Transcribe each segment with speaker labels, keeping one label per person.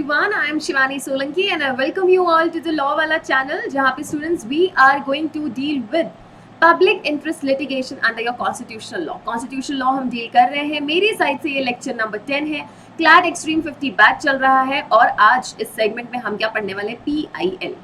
Speaker 1: everyone, I am Shivani Solanki and I welcome you all to the Law Wala channel जहाँ पे students we are going to deal with public interest litigation under your constitutional law. Constitutional law हम deal कर रहे हैं. मेरी side से ये lecture number 10 है. CLAT Extreme 50 बैच चल रहा है और आज इस segment में हम क्या पढ़ने वाले हैं? PIL.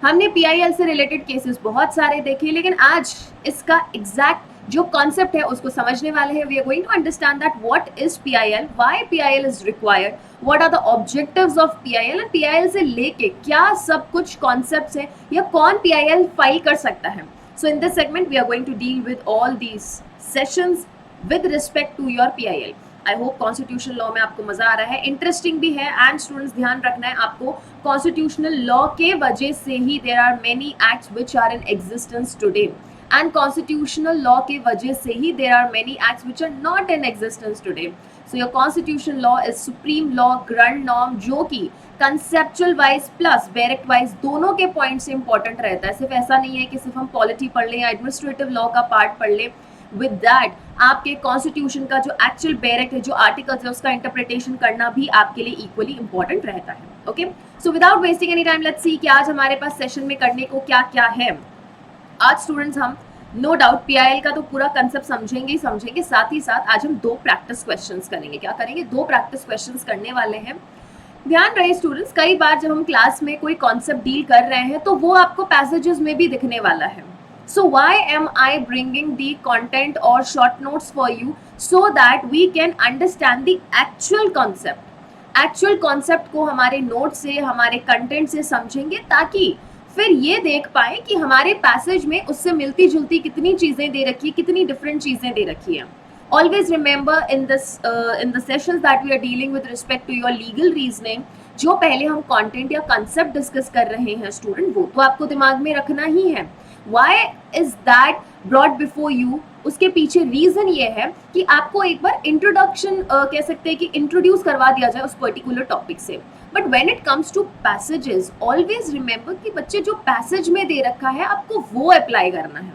Speaker 1: हमने PIL से रिलेटेड केसेस बहुत सारे देखे, लेकिन आज इसका एग्जैक्ट जो कॉन्सेप्ट है उसको समझने वाले हैं. We are going to understand that what is PIL, why PIL is required, what are the objectives of PIL and PIL से लेके क्या सब कुछ कॉन्सेप्ट्स हैं या कौन PIL फाइल कर सकता है. So in this segment we are going to deal with all these sessions with respect to your PIL. I hope constitutional law में आपको मजा आ रहा है, इंटरेस्टिंग भी है. एंड स्टूडेंट्स ध्यान रखना है आपको, कॉन्स्टिट्यूशनल लॉ के वजह से ही there are many acts which are in existence today, and constitutional law के वजह से ही there are many acts which are not in existence today. So your constitutional law is supreme law, grand norm, जो कि conceptual wise plus direct wise दोनों के point से important रहता है. सिर्फ ऐसा नहीं है कि सिर्फ हम पॉलिटी पढ़ लें या एडमिनिस्ट्रेटिव लॉ का पार्ट पढ़ लें. विद दैट आपके कॉन्स्टिट्यूशन का जो एक्चुअल बैरेक्ट है, जो आर्टिकल्स है, उसका इंटरप्रिटेशन करना भी आपके लिए इक्वली इंपॉर्टेंट रहता है. Okay, so without wasting any time let's see कि आज हमारे पास सेशन में करने को क्या क्या है. आज स्टूडेंट्स हम नो डाउट PIL का तो पूरा कंसेप्ट समझेंगे ही समझेंगे, साथ ही साथ आज हम 2 प्रैक्टिस क्वेश्चंस करेंगे. क्या करेंगे? 2 प्रैक्टिस क्वेश्चंस करने वाले हैं. ध्यान रहे स्टूडेंट्स, कई बार जब हम क्लास में कोई कॉन्सेप्ट डील कर रहे हैं तो वो आपको पैसेजेस में भी दिखने वाला है. So why am I bringing the content or short notes for you so that we can understand the actual concept. Actual concept को हमारे नोट से, हमारे कंटेंट से समझेंगे ताकि फिर ये देख पाए कि हमारे पैसेज में उससे मिलती जुलती कितनी चीजें दे रखी है, कितनी डिफरेंट चीजें दे रखी हैं. Always remember in the sessions that we are dealing with respect to your legal reasoning, जो पहले हम कंटेंट या कंसेप्ट डिस्कस कर रहे हैं स्टूडेंट, वो तो आपको दिमाग में रखना ही है. Why is that brought before you? उसके पीछे रीजन ये है कि आपको एक बार इंट्रोडक्शन कह सकते हैं कि इंट्रोड्यूस करवा दिया जाए उस पर्टिकुलर टॉपिक से. But when it comes to passages, always remember कि बच्चे जो पैसेज में दे रखा है आपको वो अप्लाई करना है.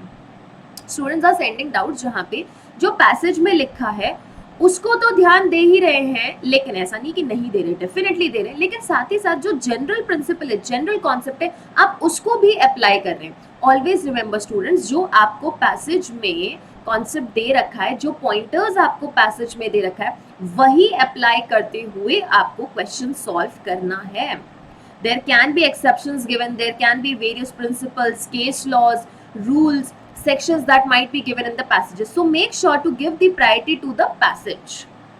Speaker 1: स्टूडेंट्स आर सेंडिंग डाउट, जहाँ पे जो पैसेज में लिखा है उसको तो ध्यान दे ही रहे हैं, लेकिन ऐसा नहीं कि नहीं दे रहे, डेफिनेटली दे रहे हैं, लेकिन साथ ही साथ जो जनरल प्रिंसिपल है, जनरल कॉन्सेप्ट है, आप उसको भी अप्लाई कर रहे हैं. ऑलवेज रिमेंबर स्टूडेंट्स, जो आपको पैसेज में कॉन्सेप्ट दे रखा है, जो पॉइंटर्स आपको पैसेज में दे रखा है, वही अप्लाई करते हुए आपको क्वेश्चन सॉल्व करना है. There can be exceptions given, there can be various principles, case laws, rules, sections that might be given in the passages. So make sure to give the priority to the passage.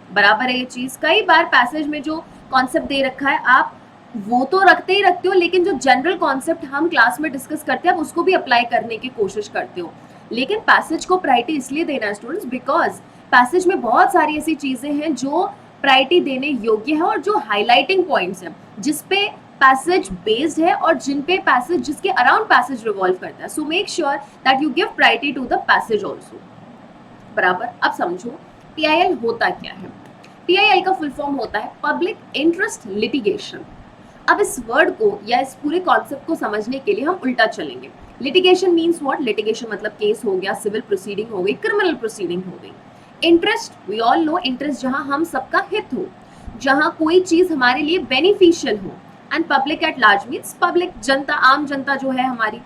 Speaker 1: बराबर है ये चीज. कई बार passage में जो concept दे रखा है आप वो तो रखते ही रखते हो, लेकिन जो जनरल कॉन्सेप्ट हम क्लास में डिस्कस करते हैं आप उसको भी अप्लाई करने की कोशिश करते हो. लेकिन पैसेज को प्रायोरिटी इसलिए देना है स्टूडेंट्स, बिकॉज पैसेज में बहुत सारी ऐसी चीजें हैं जो प्रायोरिटी देने योग्य है और जो हाईलाइटिंग पॉइंट्स हैं, जिसपे पैसेज बेस्ड है और जिन पे पैसेज, जिसके अराउंड पैसेज रिवॉल्व करता है. So make sure that you give priority to the passage also. बराबर. अब समझो PIL होता क्या है. PIL का फुल फॉर्म होता है पब्लिक इंटरेस्ट लिटिगेशन. अब इस वर्ड को या इस पूरे कॉन्सेप्ट को समझने के लिए हम उल्टा चलेंगे. Litigation means what? लिटिगेशन मतलब केस हो गया, सिविल प्रोसीडिंग हो गई, क्रिमिनल प्रोसीडिंग हो गई. Interest, we all know, interest जहां हम सबका हित हो, जहां कोई चीज हमारे लिए बेनिफिशियल हो. And public at large means public, जनता, आम जनता जो है हमारी.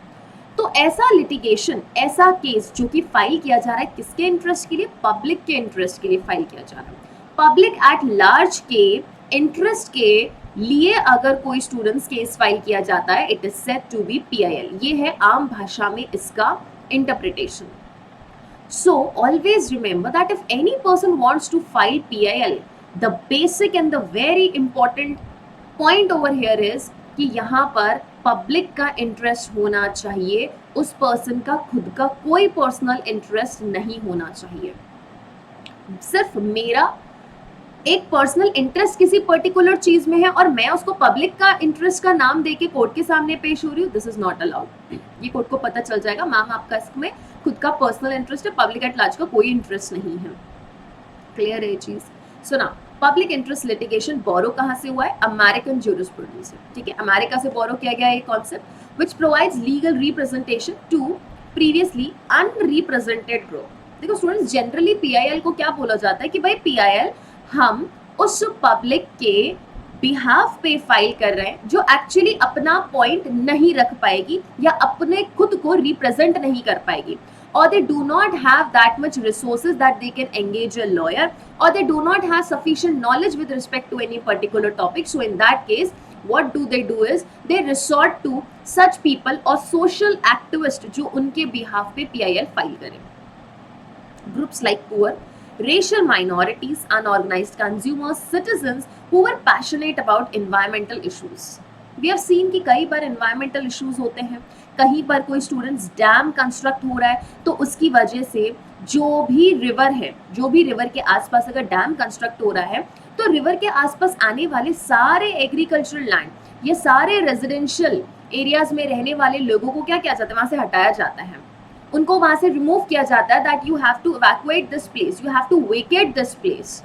Speaker 1: तो ऐसा लिटिगेशन, ऐसा केस जो कि फाइल किया जा रहा है किसके इंटरेस्ट के लिए? पब्लिक के इंटरेस्ट के लिए फाइल किया जा रहा है. पब्लिक एट लार्ज के इंटरेस्ट के लिए अगर कोई स्टूडेंट्स केस फाइल किया जाता है, it is said to be PIL. ये है आम भाषा में इसका interpretation. So always remember that if any person wants to file PIL, the basic and the very important point over here is कि यहाँ पर पब्लिक का इंटरेस्ट होना चाहिए, उस पर्सन का खुद का कोई पर्सनल इंटरेस्ट नहीं होना चाहिए. सिर्फ मेरा एक पर्सनल इंटरेस्ट किसी पर्टिकुलर चीज में है और मैं उसको पब्लिक का इंटरेस्ट का नाम देके कोर्ट के सामने पेश हो रही हूँ, दिस इज नॉट अलाउड. ये कोर्ट को पता चल जाएगा, मैम आपका इसमें खुद का पर्सनल इंटरेस्ट है, पब्लिक एट लार्ज का कोई इंटरेस्ट नहीं है. क्लियर है ये चीज? सुना, पब्लिक इंटरेस्ट लिटिगेशन बोरो कहाँ से हुआ है? अमेरिकन ज्यूरिस्प्रूडेंस से. ठीक है, अमेरिका से बोरो किया गया ये concept which provides legal representation to previously unrepresented group. देखो स्टूडेंट्स, जनरली PIL को क्या बोला जाता है कि भाई PIL हम उस पब्लिक के बिहाफ पे फाइल कर रहे हैं जो एक्चुअली अपना पॉइंट नहीं रख पाएगी या अपने खुद को रिप्रेजेंट नहीं कर पाएगी, or they do not have that much resources that they can engage a lawyer, or they do not have sufficient knowledge with respect to any particular topic. So in that case, what do is they resort to such people or social activists जो उनके behalf पे PIL file करें. Groups like poor, racial minorities, unorganized consumers, citizens who were passionate about environmental issues. We have seen कि कई बार environmental issues होते हैं, कहीं पर कोई स्टूडेंट्स डैम कंस्ट्रक्ट हो रहा है तो उसकी वजह से जो भी रिवर के आसपास अगर डैम कंस्ट्रक्ट हो रहा है तो रिवर के आसपास आने वाले सारे एग्रीकल्चरल लैंड, ये सारे रेजिडेंशियल एरियाज में रहने वाले लोगों को क्या किया जाता है, वहां से हटाया जाता है, उनको वहां से रिमूव किया जाता है, that you have to evacuate this place, you have to vacate this place.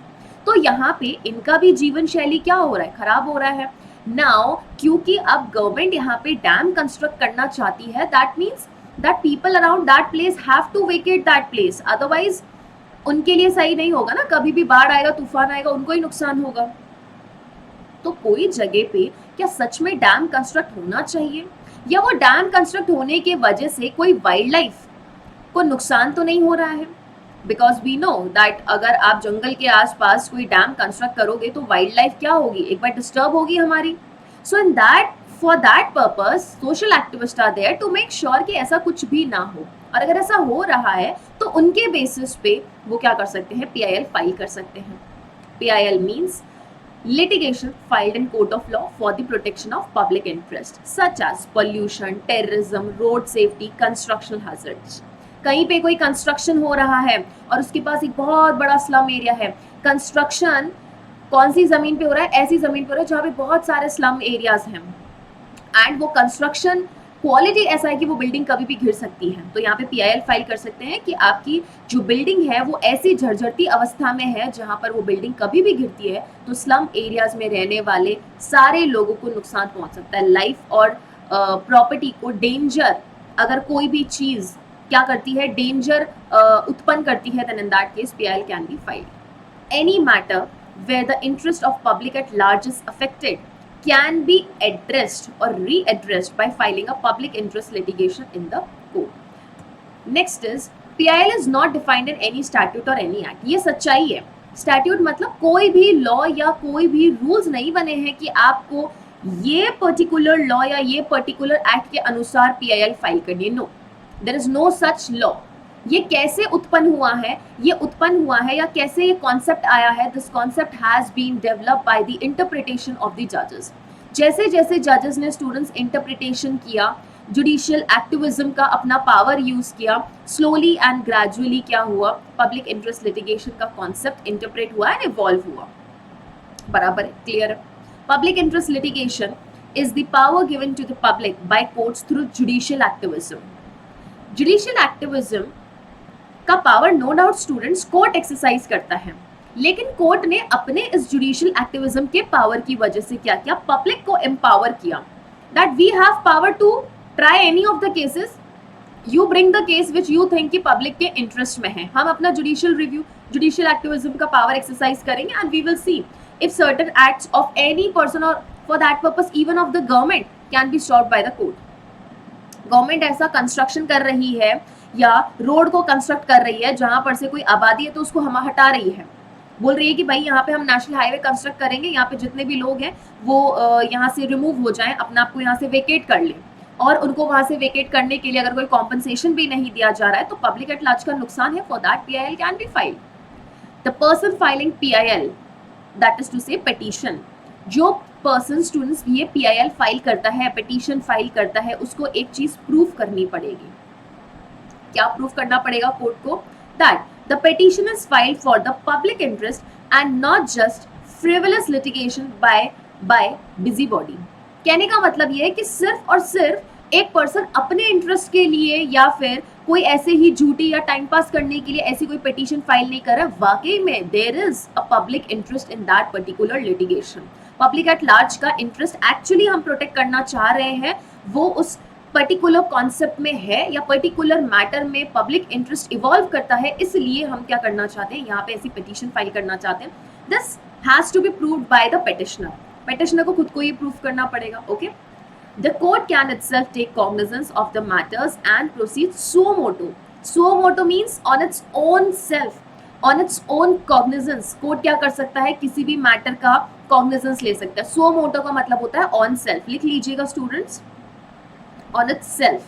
Speaker 1: तो यहाँ पे इनका भी जीवन शैली क्या हो रहा है, खराब हो रहा है. नाउ क्योंकि अब गवर्नमेंट यहाँ पे डैम कंस्ट्रक्ट करना चाहती है, that means that people around that place have to vacate that place, otherwise उनके लिए सही नहीं होगा ना, कभी भी बाढ़ आएगा, तूफान आएगा, उनको ही नुकसान होगा. तो कोई जगह पे क्या सच में डैम कंस्ट्रक्ट होना चाहिए, या वो डैम कंस्ट्रक्ट होने के वजह से कोई वाइल्ड लाइफ को नुकसान तो नहीं हो रहा है, बिकॉज वी नो दैट अगर आप जंगल के आसपास कोई डैम कंस्ट्रक्ट करोगे तो वाइल्ड लाइफ क्या होगी, एक बार डिस्टर्ब होगी हमारी. So in that for that purpose social activist are there to make sure कि ऐसा कुछ भी ना हो, और अगर ऐसा हो रहा है तो उनके बेसिस पे वो क्या कर सकते हैं, PIL फाइल कर सकते हैं. PIL means litigation filed in court of law for the protection of public interest such as pollution, terrorism, road safety, construction hazards. कहीं पे कोई कंस्ट्रक्शन हो रहा है और उसके पास एक बहुत बड़ा स्लम एरिया है, कंस्ट्रक्शन कौन सी जमीन पे हो रहा है, ऐसी जमीन पे हो रहा है जहाँ पे बहुत सारे स्लम एरियाज हैं, एंड वो कंस्ट्रक्शन क्वालिटी ऐसा है कि वो बिल्डिंग कभी भी गिर सकती है. तो यहाँ पे PIL फाइल कर सकते हैं कि आपकी जो बिल्डिंग है वो ऐसी झरझरती अवस्था में है जहाँ पर वो बिल्डिंग कभी भी गिरती है तो स्लम एरियाज में रहने वाले सारे लोगों को नुकसान पहुंच सकता है, लाइफ और प्रॉपर्टी को डेंजर, अगर कोई भी चीज क्या करती है, डेंजर उत्पन्न करती है, then in that case PIL can be filed. Any matter where the interest of public at large is affected can be addressed or readdressed by filing a public interest litigation in the court. Next is PIL is not defined in any statute or any act. ये सच्चाई है. Statute मतलब कोई भी law या कोई भी rules नहीं बने हैं कि आपको ये पर्टिकुलर लॉ या ये पर्टिकुलर एक्ट के अनुसार PIL फाइल करनी है. No, there is no such law. ये कैसे उत्पन्न हुआ है या कैसे ये कॉन्सेप्ट आया है, this concept has been developed by the interpretation of the जजेस. जैसे जैसे जजेस ने स्टूडेंट्स इंटरप्रिटेशन किया, जुडिशियल एक्टिविज्म का अपना पावर यूज किया, स्लोली एंड ग्रेजुअली क्या हुआ, पब्लिक इंटरेस्ट लिटिगेशन का कॉन्सेप्ट इंटरप्रेट हुआ एंड इवॉल्व हुआ. बराबर है, क्लियर है. Public interest litigation is the power given to the public by courts through judicial activism. Judicial activism का power no doubt students court exercise करता है, लेकिन कोर्ट ने अपने इस जुडिशियल एक्टिविज्म के पावर की वजह से क्या किया, पब्लिक को एम्पावर किया, that we have power to try any of the cases, you bring the case which you think कि पब्लिक के इंटरेस्ट में है. हम अपना जुडिशियल रिव्यू, जुडिशियल एक्टिविज्म का पावर एक्सरसाइज करेंगे and we will see if certain acts of any person और for that purpose even of the government can be stopped by the court. Government ऐसा construction कर रही है या road को construct कर रही है जहां पर से कोई आबादी है तो उसको हम हटा रही है, बोल रही है कि भाई यहाँ पे हम नेशनल हाईवे कंस्ट्रक्ट करेंगे, यहाँ पे जितने भी लोग हैं वो यहाँ से रिमूव हो जाएं, अपने आप को यहाँ से वेकेट कर लें, और उनको वहां से वेकेट करने के लिए अगर कोई कॉम्पनसेशन भी नहीं दिया जा रहा है तो पब्लिक एट लार्ज का नुकसान है. For that PIL can be filed. The person filing PIL, that is to say petition, जो पर्सन स्टूडेंट्स ये PIL फाइल करता है, पेटिशन फाइल करता है, उसको एक चीज प्रूफ करनी पड़ेगी. क्या प्रूफ करना पड़ेगा कोर्ट को, that the petition is filed for the public interest and not just frivolous litigation by busybody. कहने का मतलब ये है कि सिर्फ और सिर्फ एक पर्सन अपने इंटरेस्ट के लिए या फिर कोई ऐसे ही झूठी या टाइम पास करने के लिए ऐसी कोई पिटीशन फाइल नहीं कर रहा. वाकई में there is a public interest in that particular litigation. Public at large का इंटरेस्ट एक्चुअली हम प्रोटेक्ट करना चाह रहे हैं, वो उस पर्टिकुलर कॉन्सेप्ट में है या पर्टिकुलर मैटर में पब्लिक इंटरेस्ट इवॉल्व करता है, इसलिए हम क्या करना चाहते हैं, यहाँ पे ऐसी पिटीशन फाइल करना चाहते हैं. This has to be proved by the petitioner. Petitioner को खुद को ही प्रूफ करना पड़ेगा. Okay, the court can itself take cognizance of the matters and proceed suo motu. Suo motu means on its own self, on its own cognizance. Court क्या कर सकता है, किसी भी मैटर का कॉग्निजेंस ले सकता है. सो मोटो का मतलब होता है ऑन सेल्फ. लिख लीजिएगा स्टूडेंट्स, ऑन इट्स सेल्फ.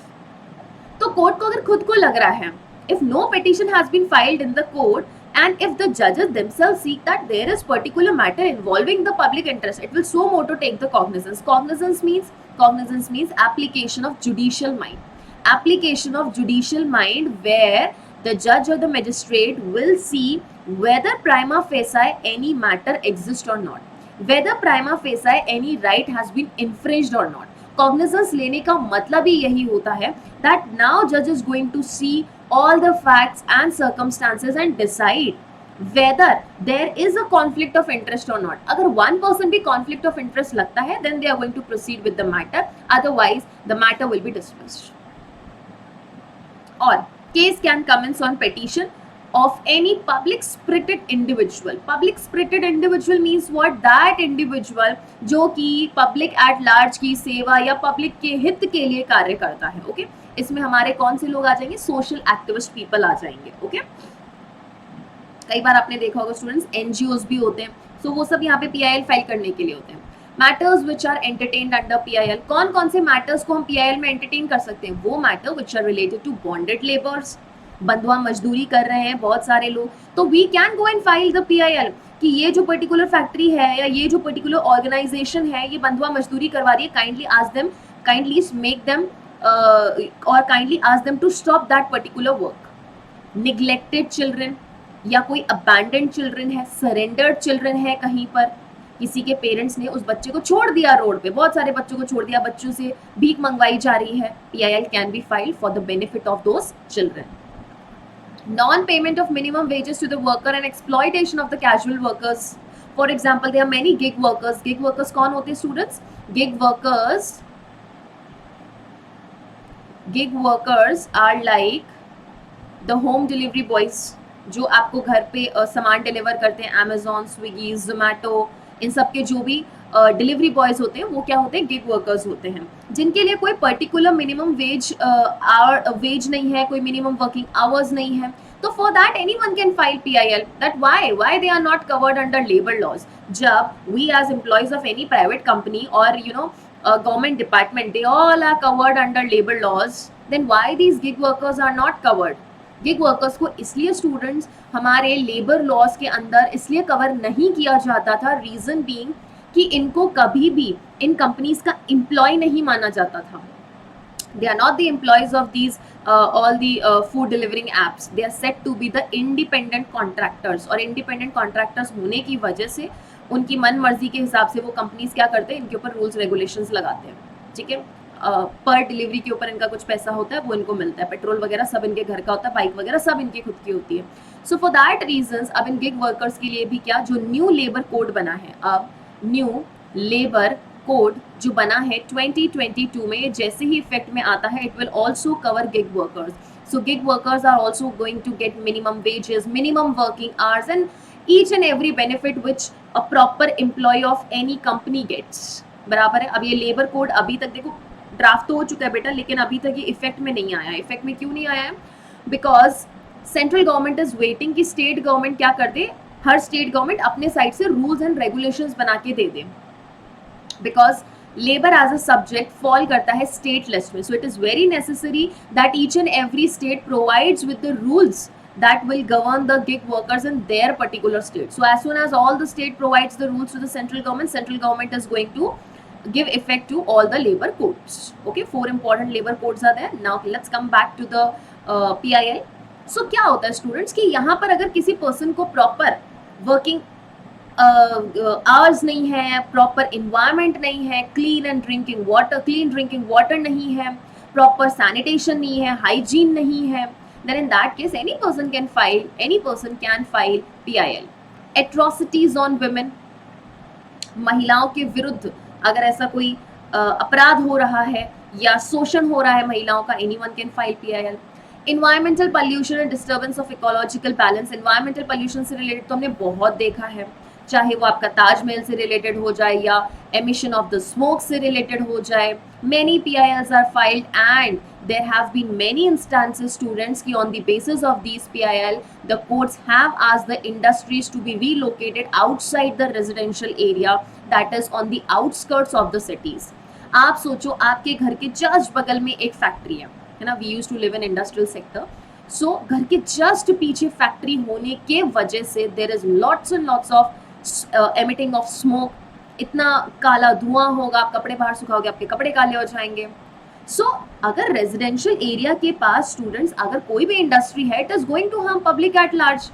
Speaker 1: तो कोर्ट को अगर खुद को लग रहा है, if no petition has been filed in the court and if the judges themselves see that there is particular matter involving the public interest, it will suo motu take the cognizance. Cognizance means application of judicial mind. Application of judicial mind where the judge or the magistrate will see whether prima facie any matter exists or not, whether prima facie any right has been infringed or not. Cognizance लेने का मतलब ही यही होता है that now judge is going to see all the facts and circumstances and decide whether there is a conflict of interest or not. अगर one person भी conflict of interest लगता है, then they are going to proceed with the matter. Otherwise, the matter will be dismissed. और case can commence on petition of any public spirited individual. Public spirited individual means what? That individual जो कि public at large की सेवा या public के हित के लिए कार्य करता है. ओके, इसमें हमारे कौन से लोग आ जाएंगे? सोशल एक्टिविस्ट पीपल आ जाएंगे. ओके, कई बार आपने देखा होगा स्टूडेंट्स, एनजीओज भी होते हैं. सो वो सब यहाँ पे पीआईएल फाइल करने के लिए होते हैं. Matters which are entertained under PIL. कौन कौन से मैटर्स को हम पीआईएल में एंटरटेन कर सकते हैं? वो matter which are related to bonded labours. बंधुआ मजदूरी कर रहे हैं बहुत सारे लोग, तो we can go and file the PIL कि ये जो पर्टिकुलर फैक्ट्री है या ये जो पर्टिकुलर ऑर्गेनाइजेशन है ये बंधुआ मजदूरी करवा रही है. Kindly ask them, kindly make them और kindly ask them to stop that particular work. Neglected children या कोई अबैंडन्ड चिल्ड्रन है, सरेंडर्ड चिल्ड्रन है, कहीं पर किसी के पेरेंट्स ने उस बच्चे को छोड़ दिया रोड पे, बहुत सारे बच्चों को छोड़ दिया, बच्चों से भीख मंगवाई जा रही है. PIL can be filed for the benefit of those children. Non-payment of minimum wages to the worker and exploitation of the casual workers. For example, there are many gig workers. Gig workers कौन होते हैं students? Gig workers are like the home delivery boys, जो आपको घर पे सामान deliver करते हैं. Amazon, Swiggy, Zomato, इन सब के जो भी डिलीवरी बॉयज होते हैं वो क्या होते हैं? गिग वर्कर्स होते हैं, जिनके लिए कोई पर्टिकुलर मिनिमम वेज नहीं है, कोई मिनिमम वर्किंग आवर्स नहीं है. तो for that anyone can file PIL. That why they are not covered under labour laws. जब we as employees of any private company और government department, they all are covered under labour laws, then why these gig workers are not covered? Gig workers को इसलिए students हमारे labour laws के अंदर इसलिए cover नहीं किया जाता था, रीजन बीइंग कि इनको कभी भी इन कंपनीज का एम्प्लॉय नहीं माना जाता था. They are not the employees of these all the food delivering apps. They are set to be the independent contractors. और इंडिपेंडेंट कॉन्ट्रैक्टर्स होने की वजह से उनकी मन मर्जी के हिसाब से वो कंपनीज क्या करते हैं? इनके ऊपर रूल्स रेगुलेशंस लगाते हैं. ठीक है, पर डिलीवरी के ऊपर इनका कुछ पैसा होता है, वो इनको मिलता है. पेट्रोल वगैरह सब इनके घर का होता है, बाइक वगैरह सब इनकी खुद की होती है. सो फॉर दैट रीजंस अब इन गिग वर्कर्स के लिए भी क्या, जो न्यू लेबर कोड बना है, अब न्यू लेबर कोड जो बना है 2022 में, जैसे ही इफेक्ट में आता है, it will also cover gig workers. So gig workers are also going to get minimum wages, minimum working hours and each and every benefit which a proper employ of any company gets. बराबर है. अब ये labour code अभी तक देखो draft तो हो चुका है बेटा, लेकिन अभी तक ये इफेक्ट में नहीं आया. इफेक्ट में क्यों नहीं आया है? Because central government is waiting कि स्टेट गवर्नमेंट क्या कर दे, हर स्टेट गवर्नमेंट अपने साइड से रूल्स एंड रेगुलेशंस बना के दे दे. Because labour as a subject fall करता है स्टेट लिस्ट में, so it is very necessary that each and every state provides with the rules that will govern the gig workers in their particular state. So as soon as all the state provides the rules to the central government is going to give effect to all the labor codes. Okay, 4 important labor codes are there. Now let's come back to the PIL. So क्या होता है students कि यहाँ पर अगर किसी person को proper working hours नहीं है, प्रॉपर इन्वायरमेंट नहीं है, क्लीन ड्रिंकिंग वाटर नहीं है, प्रॉपर सैनिटेशन नहीं है, हाइजीन नहीं है, then in that case any person can file PIL. Atrocities on women, महिलाओं के विरुद्ध अगर ऐसा कोई अपराध हो रहा है या शोषण हो रहा है महिलाओं का, anyone can file PIL. Environmental pollution and disturbance of ecological balance. Environmental pollution से रिलेटेड तो हमने बहुत देखा है. चाहे वो आपका ताजमहल से रिलेटेड हो जाए या emission of the smoke से related हो जाए. Many PILs are filed and there have been many instances students कि on the basis of these PIL the courts have asked the industries to be relocated outside the residential area, that is on the outskirts of the cities. आप सोचो आपके घर के just बगल में एक factory है ना, we use to live in industrial sector. So घर के जस्ट पीछे फैक्ट्री होने के वजह से there is lots and lots of emitting of smoke. इतना काला धुआं होगा, आप कपड़े बाहर सुखाओगे आपके कपड़े काले हो जाएंगे. सो अगर रेजिडेंशियल एरिया के पास स्टूडेंट्स अगर कोई भी इंडस्ट्री है, it is going to harm public at large.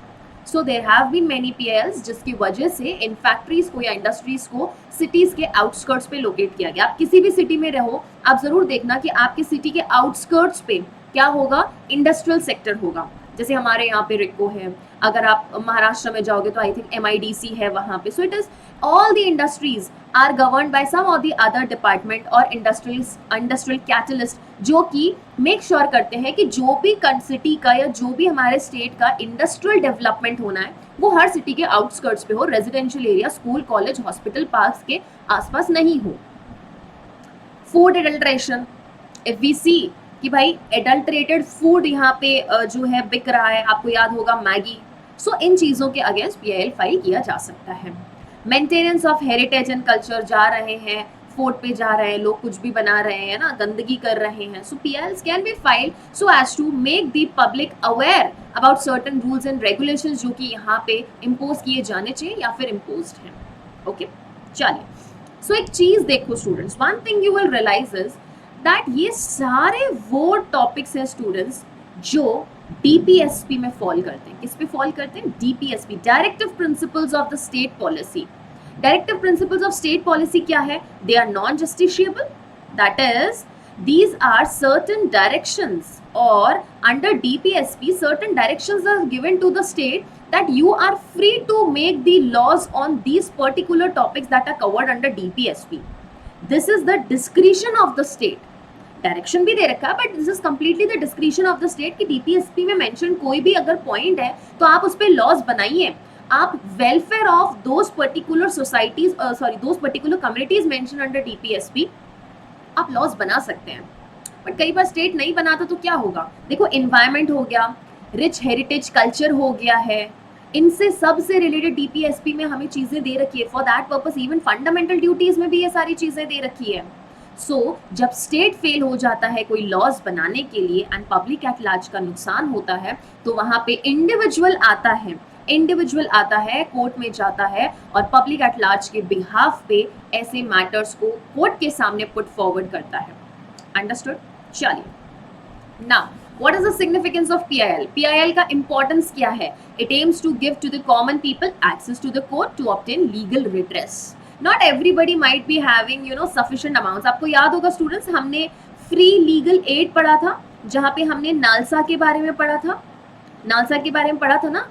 Speaker 1: So there have been many PILs जिसकी वजह से इन फैक्ट्रीज को या इंडस्ट्रीज को सिटीज के आउटस्कर्ट्स पे लोकेट किया गया. आप किसी भी सिटी में रहो, आप जरूर देखना कि आपके सिटी के आउटस्कर्ट्स पे क्या होगा, इंडस्ट्रियल सेक्टर होगा. जैसे हमारे यहाँ पे रिक्को है, अगर आप महाराष्ट्र में जाओगे तो आई थिंक MIDC है वहाँ पे. सो it is all the industries are governed by some or the other department और industrial catalyst जो कि make sure करते हैं कि जो भी सिटी का या जो भी हमारे स्टेट का इंडस्ट्रियल डेवलपमेंट होना है वो हर सिटी के आउटस्कर्ट्स पे हो, residential area, school, college, hospital, parks के आसपास नहीं हो. फूड एडल्ट्रेशन, इफ वी सी कि भाई एडल्ट्रेटेड फूड यहाँ पे जो है बिक रहा है, आपको याद होगा मैगी. सो इन चीज़ों के अगेंस्ट PIL फाइल किया जा सकता है. Maintenance of heritage and culture, जा रहे हैं फोर्ट पे जा रहे हैं लोग, कुछ भी बना रहे हैं ना, गंदगी कर रहे हैं. So PILs can be filed so as to make the public aware about certain rules and regulations जो कि यहाँ पे इम्पोज किए जाने चाहिए या फिर इम्पोज्ड हैं. ओके, चलिए. सो एक चीज देखो students, one thing you will realise is that ये सारे वो टॉपिक्स हैं स्टूडेंट्स जो DPSP में फॉल करते हैं. किस पे फॉल करते हैं? DPSP, directive principles of the state policy. Directive principles of state policy क्या है? They are non justiciable, that is these are certain directions, or under DPSP certain directions are given to the state that you are free to make the laws on these particular topics that are covered under DPSP. This is the discretion of the state. Direction भी दे रखा है but this is completely the description of the state कि DPSP में mention कोई भी अगर point है तो आप उस पर लॉज बनाइए. आप welfare of those particular societies those particular communities mention under DPSP आप लॉज बना सकते हैं. बट कई बार स्टेट नहीं बनाता तो क्या होगा? देखो, इन्वायरमेंट हो गया, रिच हेरिटेज कल्चर हो गया है, इनसे सबसे रिलेटेड DPSP में हमें चीज़ें दे रखी है. For that purpose even fundamental duties में भी ये सारी चीज़ें दे रखी है. सो जब स्टेट फेल हो जाता है कोई लॉज बनाने के लिए एंड पब्लिक एट लार्ज का नुकसान होता है तो वहाँ पे इंडिविजुअल आता है, कोर्ट में जाता है और पब्लिक एट लार्ज के बिहाफ पे ऐसे मैटर्स को कोर्ट के सामने पुट फॉरवर्ड करता है. अंडरस्टूड? चलिए. Now what is the significance of PIL? PIL का importance क्या है? It aims to give to the common people access to the court to obtain legal redress. Not everybody might be having sufficient amounts. आपको याद होगा students, हमने free legal add पढ़ा था जहाँ पे हमने नालसा के बारे में पढ़ा था. नालसा के बारे में पढ़ा था ना,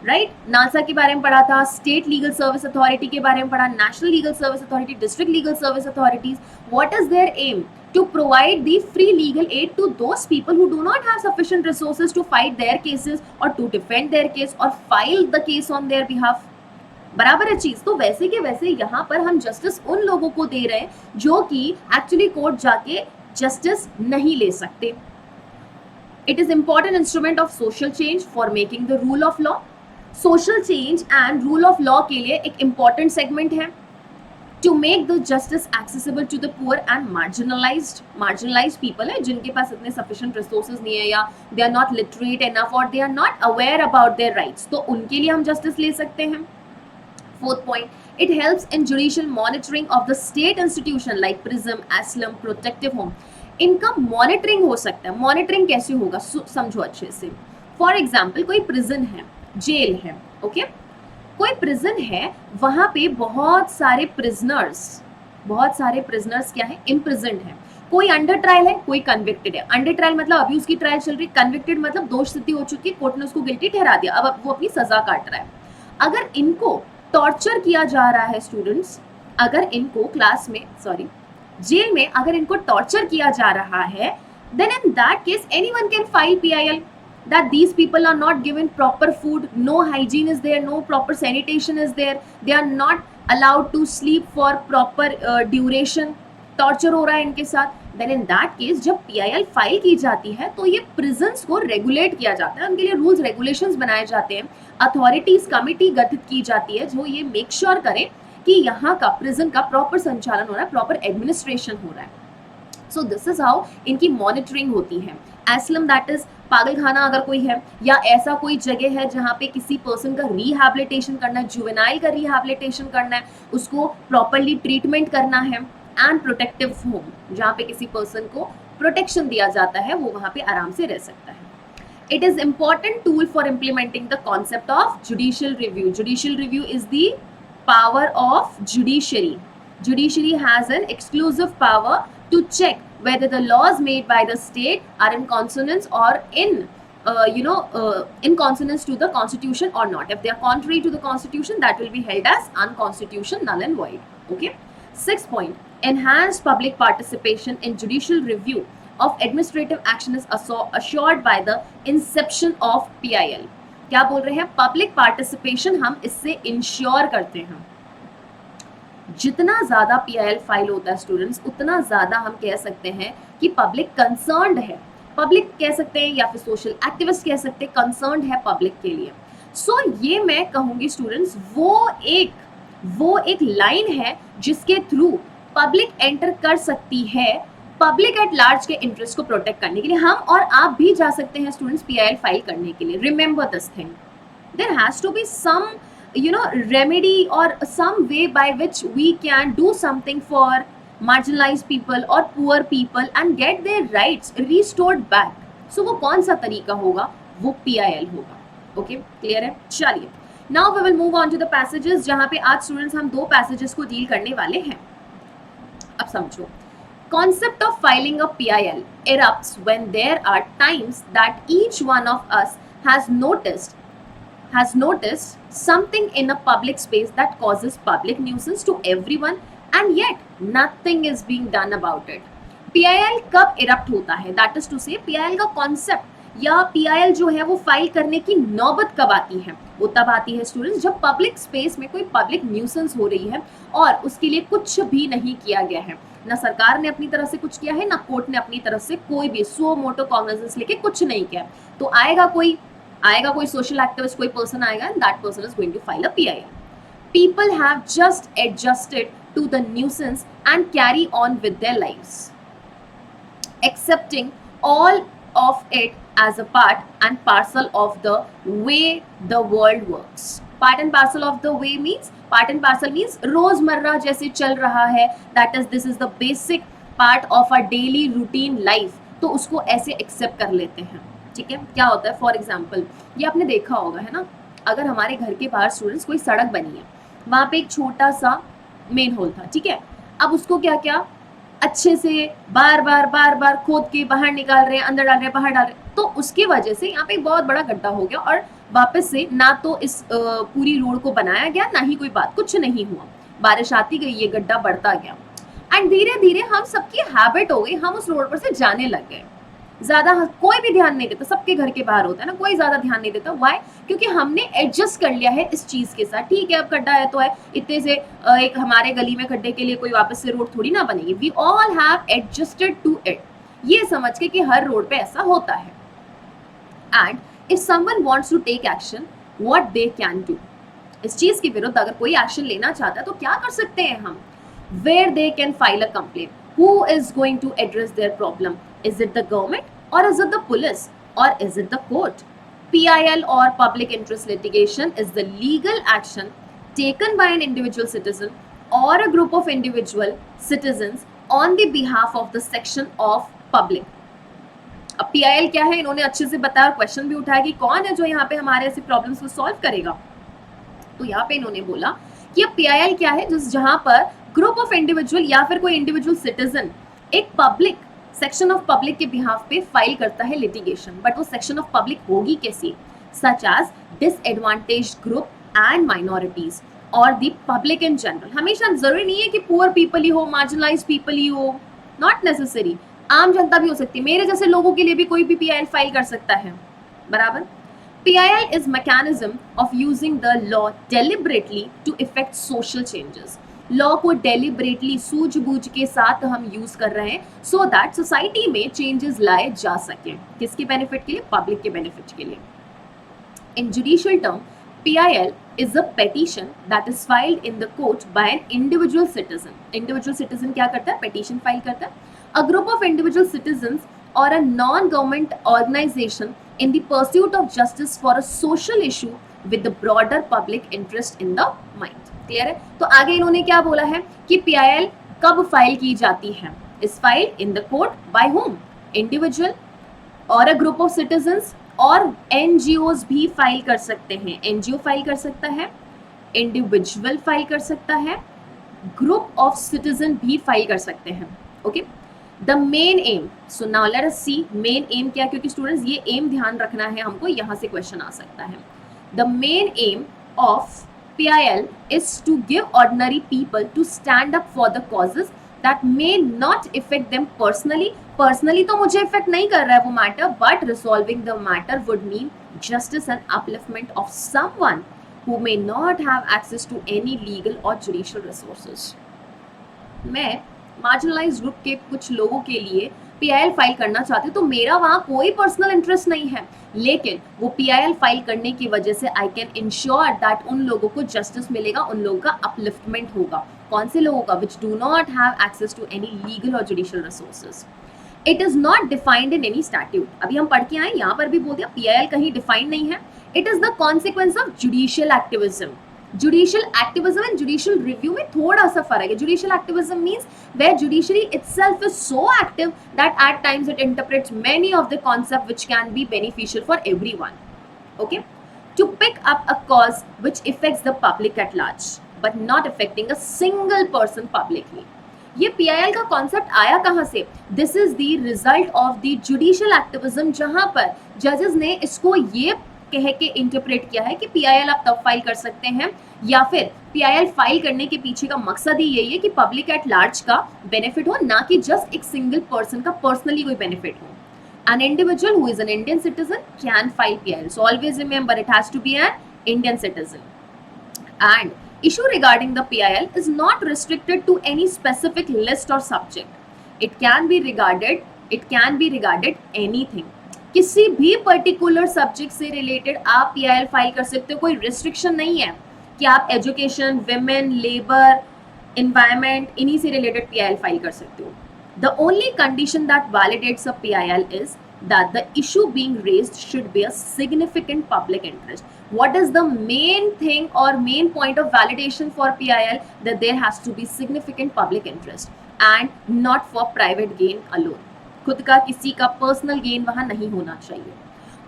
Speaker 1: राइट? नालसा के बारे में पढ़ा था, स्टेट लीगल सर्विस अथॉरिटी के बारे में पढ़ा, national legal service authority, district legal service authorities. What is their aim? To provide the free legal aid to those people who do not have sufficient resources to fight their cases or to defend their case or file the case on their behalf. बराबर है चीज. तो वैसे के वैसे यहाँ पर हम जस्टिस उन लोगों को दे रहे हैं जो कि एक्चुअली कोर्ट जाके जस्टिस नहीं ले सकते. It is important instrument of social change for making the rule of law. Social change and rule of law के लिए एक इंपॉर्टेंट सेगमेंट है. To make the justice accessible to the poor and marginalized people है जिनके पास इतने sufficient resources नहीं है या they are not literate enough or they are not aware about their rights, तो उनके लिए हम justice ले सकते हैं. Fourth point, it helps in judicial monitoring of the state institution like PRISM, ASLM, protective home. इनका monitoring हो सकता है. monitoring कैसे होगा समझो अच्छे से. For example, कोई prison है, जेल है, okay? कोई प्रिजन है, वहां पे बहुत सारे प्रिजनर्स क्या है? इम्प्रिजन्ड है. कोई अंडर ट्रायल है, कोई कन्विक्टेड है. अंडर ट्रायल मतलब अभी उसकी ट्रायल चल रही, कन्विक्टेड मतलब दोष सिद्धि हो चुकी है, कोर्ट ने उसको गिल्टी ठहरा दिया, अब वो अपनी सजा काट रहा है. अगर इनको टॉर्चर किया जा रहा है स्टूडेंट्स, अगर इनको जेल में अगर इनको टॉर्चर किया जा रहा है, then in that case anyone can file PIL. that these people are not given proper food, no hygiene is there, no proper sanitation is there, they are not allowed to sleep for proper duration, torture हो रहा है इनके साथ, then in that case जब PIL file की जाती है तो ये प्रिजन्स को रेगुलेट किया जाता है, उनके लिए रूल्स रेगुलेशंस बनाए जाते हैं, अथॉरिटीज कमिटी गठित की जाती है जो ये मेक श्योर करे कि यहाँ का प्रिजन का प्रॉपर संचालन हो रहा है, प्रॉपर एडमिनिस्ट्रेशन हो रहा है. सो दिस इज हाउ इनकी मॉनिटरिंग होती है. एस्लम दैट इज पागलखाना अगर कोई है या ऐसा कोई जगह है जहाँ पे किसी पर्सन का रिहैबिलिटेशन करना है, जुवेनाइल का रिहैबिलिटेशन करना है, उसको प्रॉपरली ट्रीटमेंट करना है, एंड प्रोटेक्टिव होम जहाँ पे किसी पर्सन को प्रोटेक्शन दिया जाता है, वो वहाँ पे आराम से रह सकता है. It is important tool for implementing the concept of judicial review. Judicial review is the power of judiciary. Judiciary has an exclusive power to check whether the laws made by the state are in consonance or in consonance to the constitution or not. If they are contrary to the constitution, that will be held as unconstitutional, null and void. Okay. Sixth point, enhanced public participation in judicial review of administrative action is assured by the inception of PIL. क्या बोल रहे हैं? Public participation हम इससे ensure करते हैं. जितना ज्यादा PIL फाइल होता है स्टूडेंट्स, उतना ज्यादा हम कह सकते हैं कि पब्लिक कंसर्न्ड है. पब्लिक कह सकते हैं या फिर सोशल एक्टिविस्ट कह सकते हैं, कंसर्न्ड है पब्लिक के लिए. सो ये मैं कहूंगी स्टूडेंट्स वो एक लाइन है जिसके थ्रू पब्लिक एंटर कर सकती है पब्लिक एट लार्ज के इंटरेस्ट को प्रोटेक्ट करने के लिए. हम और आप भी जा सकते हैं स्टूडेंट्स PIL फाइल करने के लिए. Remember this thing, there has to be some remedy और some way by which we can do something for marginalized people or poor people and get their rights restored back. So वो कौन सा तरीका होगा? वो PIL होगा. Okay, clear है? चलिए, now we will move on to the passages, जहाँ पे आज स्टूडेंट्स हम 2 पैसेजेस को डील करने वाले हैं. अब समझो, concept of filing a PIL erupts when there are times that each one of us has noticed something in a public space that causes public nuisance to everyone and yet nothing is being done about it. PIL कब erupt होता है? That is to say, PIL का concept या PIL जो है वो file करने की नौबत कब आती है? वो तब आती है स्टूडेंट्स जब पब्लिक स्पेस में कोई पब्लिक न्यूसेंस हो रही है और उसके लिए कुछ भी नहीं किया गया है. ना सरकार ने अपनी तरफ से कुछ किया है, ना कोर्ट ने अपनी तरफ से कोई भी सो मोटो कॉग्निजेंस लेके कुछ नहीं किया. तो आएगा कोई सोशल एक्टिविस्ट, कोई पर्सन आएगा and that person is going to file a PIL. People have just adjusted to the nuisance and carry on with their lives, accepting all of it as a part and parcel of the way the world works. Part and parcel of the way means, part and parcel means रोजमर्रा जैसे चल रहा है, this is the basic part of our daily routine life. तो उसको ऐसे accept कर लेते हैं. ठीक है, क्या होता है? फॉर एग्जाम्पल, ये आपने देखा होगा, है ना, अगर हमारे घर के बाहर स्टूडेंट्स कोई सड़क बनी है, वहाँ पे एक छोटा सा मेन होल था. ठीक है, अब उसको क्या अच्छे से बार बार खोद के बाहर निकाल रहे हैं, अंदर डाल रहे हैं, बाहर डाल रहे हैं, तो उसकी वजह से यहाँ पे एक बहुत बड़ा गड्ढा हो गया और वापस से ना तो इस पूरी रोड को बनाया गया, ना ही कोई बात, कुछ नहीं हुआ. बारिश आती गई, ये गड्ढा बढ़ता गया एंड धीरे धीरे हम सबकी हैबिट हो गई, हम उस रोड पर से जाने लग गए. ज्यादा कोई भी ध्यान नहीं देता, सबके घर के बाहर होता है ना, कोई ज्यादा ध्यान नहीं देता. व्हाई? क्योंकि हमने एडजस्ट कर लिया है इस चीज के साथ. ठीक है, अब गड्ढा है तो है, इतने से एक हमारे गली में गड्ढे के लिए कोई वापस से रोड थोड़ी ना बनेगी. We all have adjusted to it, ये समझ के कि हर रोड पे ऐसा होता है. And if someone wants to take action, what they can do, इस चीज के विरुद्ध अगर कोई एक्शन लेना चाहता है तो क्या कर सकते हैं हम? Where they can file a complaint. Who is going to address their problem? Is it the government or is it the police or is it the court? PIL or public interest litigation is the legal action taken by an individual citizen or a group of individual citizens on the behalf of the section of public. अब PIL क्या है इन्होंने अच्छे से बताया, question भी उठाया कि कौन है जो यहाँ पे हमारे ऐसे प्रॉब्लम्स को सॉल्व करेगा. तो यहाँ पे इन्होंने बोला कि अब PIL क्या है, जहाँ पर ग्रुप ऑफ इंडिविजुअल या फिर कोई इंडिविजुअल सिटीजन एक पब्लिक सेक्शन ऑफ पब्लिक के बिहाफ पे फाइल करता है लिटिगेशन. बट वो सेक्शन ऑफ पब्लिक होगी कैसी? Such as disadvantaged group and minorities और द पब्लिक इन जनरल. हमेशा जरूरी नहीं है कि पुअर पीपल ही हो, मार्जिनलाइज्ड पीपल ही हो, नॉट नेसेसरी. आम जनता भी हो सकती है, मेरे जैसे लोगों के लिए भी कोई भी PIL फाइल कर सकता है. बराबर. PIL is mechanism of using the law deliberately to effect social changes. Law को डेलिबरेटली सूझबूझ के साथ हम यूज कर रहे हैं सो दैट सोसाइटी में चेंजेस लाए जा सके. किसके बेनिफिट के लिए? पब्लिक के बेनिफिट के लिए. इन judicial term PIL is a petition that is filed in the court by an individual citizen. Individual citizen क्या करता है? Petition file करता है. A group of individual citizens or a non-government organization in the pursuit of justice for a social issue with the broader public interest in the mind. Clear है? तो आगे इन्होंने क्या बोला है कि PIL कब फाइल की जाती है? Is filed in the court by home? Individual और अ ग्रुप ऑफ सिटीजन्स, और NGOs भी फाइल कर सकते हैं. NGO फाइल कर सकता है, इंडिविजुअल फाइल कर सकता है, ग्रुप ऑफ सिटीजन भी फाइल कर सकते हैं. Okay. The main aim, so now let us see main aim क्या, क्योंकि स्टूडेंट्स ये एम ध्यान रखना है हमको, यहाँ से क्वेश्चन आ सकता है. The main M of PIL is to give ordinary people to stand up for the causes that may not affect them personally. Personally तो मुझे affect नहीं कर रहा है वो matter, but resolving the matter would mean justice and upliftment of someone who may not have access to any legal or judicial resources. मैं marginalized group के कुछ लोगों के लिए PIL फाइल करना चाहती हूँ, तो मेरा वहाँ कोई पर्सनल इंटरेस्ट नहीं है, लेकिन वो PIL फाइल करने की वजह से आई कैन इंश्योर दैट उन लोगों को जस्टिस मिलेगा, उन लोगों का अपलिफ्टमेंट होगा. कौन से लोगों का? Which do not have access to any legal और judicial resources. It is not defined in any statute. अभी हम पढ़ के आए, यहाँ पर भी बोल दिया PIL कहीं डिफाइंड नहीं है. It is the consequence of judicial activism. Judicial activism and judicial review में थोड़ा सा फर्क है. Judicial activism means where judiciary itself is so active that at times it interprets many of the concepts which can be beneficial for everyone. Okay, to pick up a cause which affects the public at large but not affecting a single person publicly. ये PIL का concept आया कहाँ से? This is the result of the judicial activism, जहां पर जजेस ने इसको ये कह के इंटरप्रेट किया है कि PIL आप तब फाइल कर सकते हैं, या फिर PIL फाइल करने के पीछे का मकसद ही यही है कि पब्लिक एट लार्ज का बेनिफिट हो, ना कि जस्ट एक सिंगल पर्सन का पर्सनली कोई बेनिफिट हो. An individual who is an Indian citizen can file PIL. So always remember it has to be an Indian citizen. And issue regarding the PIL is not restricted to any specific list or subject. It can be regarded anything. किसी भी particular subject से related आप PIL file कर सकते हो. कोई restriction नहीं है कि आप एजुकेशन, विमेन, लेबर, इन्वायरमेंट, इन्हीं से रिलेटेड PIL फाइल कर सकते हो. The only condition that validates a PIL is that the issue being raised should be a significant public interest. What is the main thing or main point of validation for PIL? That there has to be significant public interest and not for private gain alone. खुद का किसी का personal gain वहाँ नहीं होना चाहिए.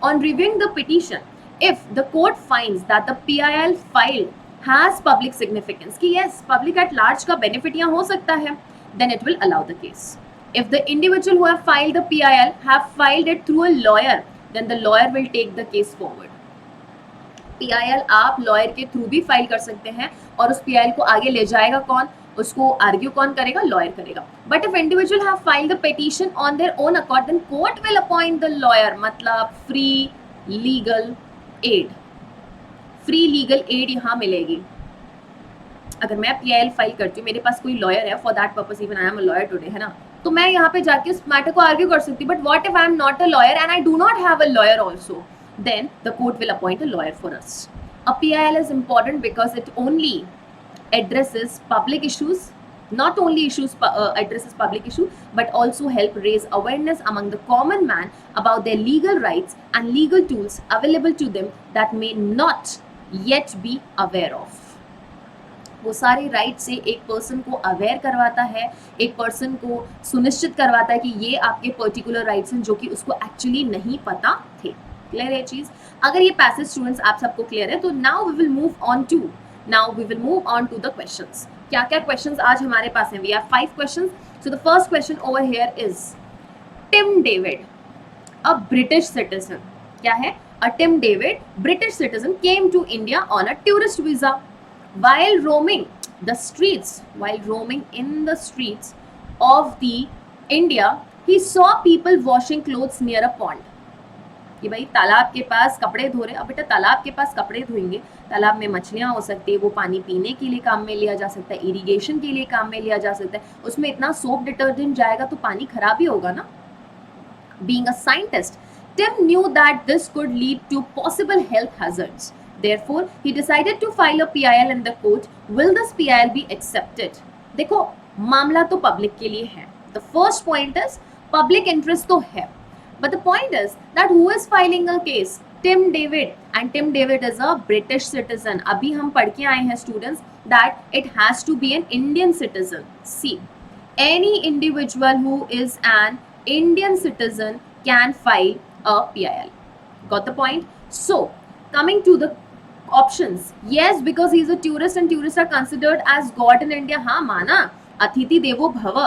Speaker 1: On reviewing the petition, if the court finds that the PIL filed has public significance, कि yes public at large का benefit यहाँ हो सकता है, then it will allow the case. If the individual who have filed the PIL have filed it through a lawyer, then the lawyer will take the case forward. PIL आप lawyer के through भी file कर सकते हैं, और उस PIL को आगे ले जाएगा कौन? उसको आर्ग्यू कौन करेगा? लॉयर करेगा. But if individual have filed the petition on their own accord, then court will appoint the lawyer. मतलब free legal aid, free legal aid यहाँ मिलेगी. अगर मैं PIL फाइल करती हूँ, मेरे पास कोई लॉयर है, for that purpose even I am a lawyer today, है ना, तो मैं यहाँ पे जाके उस मैटर को आर्ग्यू कर सकती हूँ. But what if I am not a lawyer and I do not have a lawyer also, then the court will appoint a lawyer for us. A PIL is important because it only addresses public issues, not only addresses public issue, but also help raise awareness among the common man about their legal rights and legal tools available to them that may not yet be aware of. वो सारे right से एक person को aware करवाता है, एक person को सुनिश्चित करवाता है कि ये आपके पर्टिकुलर राइट्स हैं जो कि उसको एक्चुअली नहीं पता थे. क्लियर है चीज? अगर ये पैसेज स्टूडेंट्स आप सबको क्लियर है, तो now we will move on to the questions. क्या क्या क्वेश्चंस आज हमारे पास हैं? We have 5 questions. So the first question over here is, Tim David, a British citizen, क्या है? Uh Tim David, British citizen, came to India on a tourist visa. While roaming in the streets of the India, he saw people washing clothes near a pond. कि भाई तालाब के पास कपड़े धो रहे, अब बेटा तालाब के पास कपड़े धोएंगे, तालाब में मछलियाँ हो सकती है, वो पानी पीने के लिए काम में लिया जा सकता है, इरिगेशन के लिए काम में लिया जा सकता है, उसमें इतना सोप डिटर्जेंट जाएगा तो पानी खराब ही होगा ना. Being a scientist, Tim knew that this could lead to possible health hazards. Therefore, he decided to file a PIL in the court. Will this PIL be accepted? देखो मामला तो पब्लिक के लिए है. The first point is public interest तो है. But the point is that who is filing a case? Tim David, and Tim David is a British citizen. अभी हम पढ़ के आए हैं students that it has to be an Indian citizen. See, any individual who is an Indian citizen can file a PIL. Got the point? So, coming to the options. Yes, because he is a tourist and tourists are considered as God in India. हाँ माना, अतिथि देवो भव,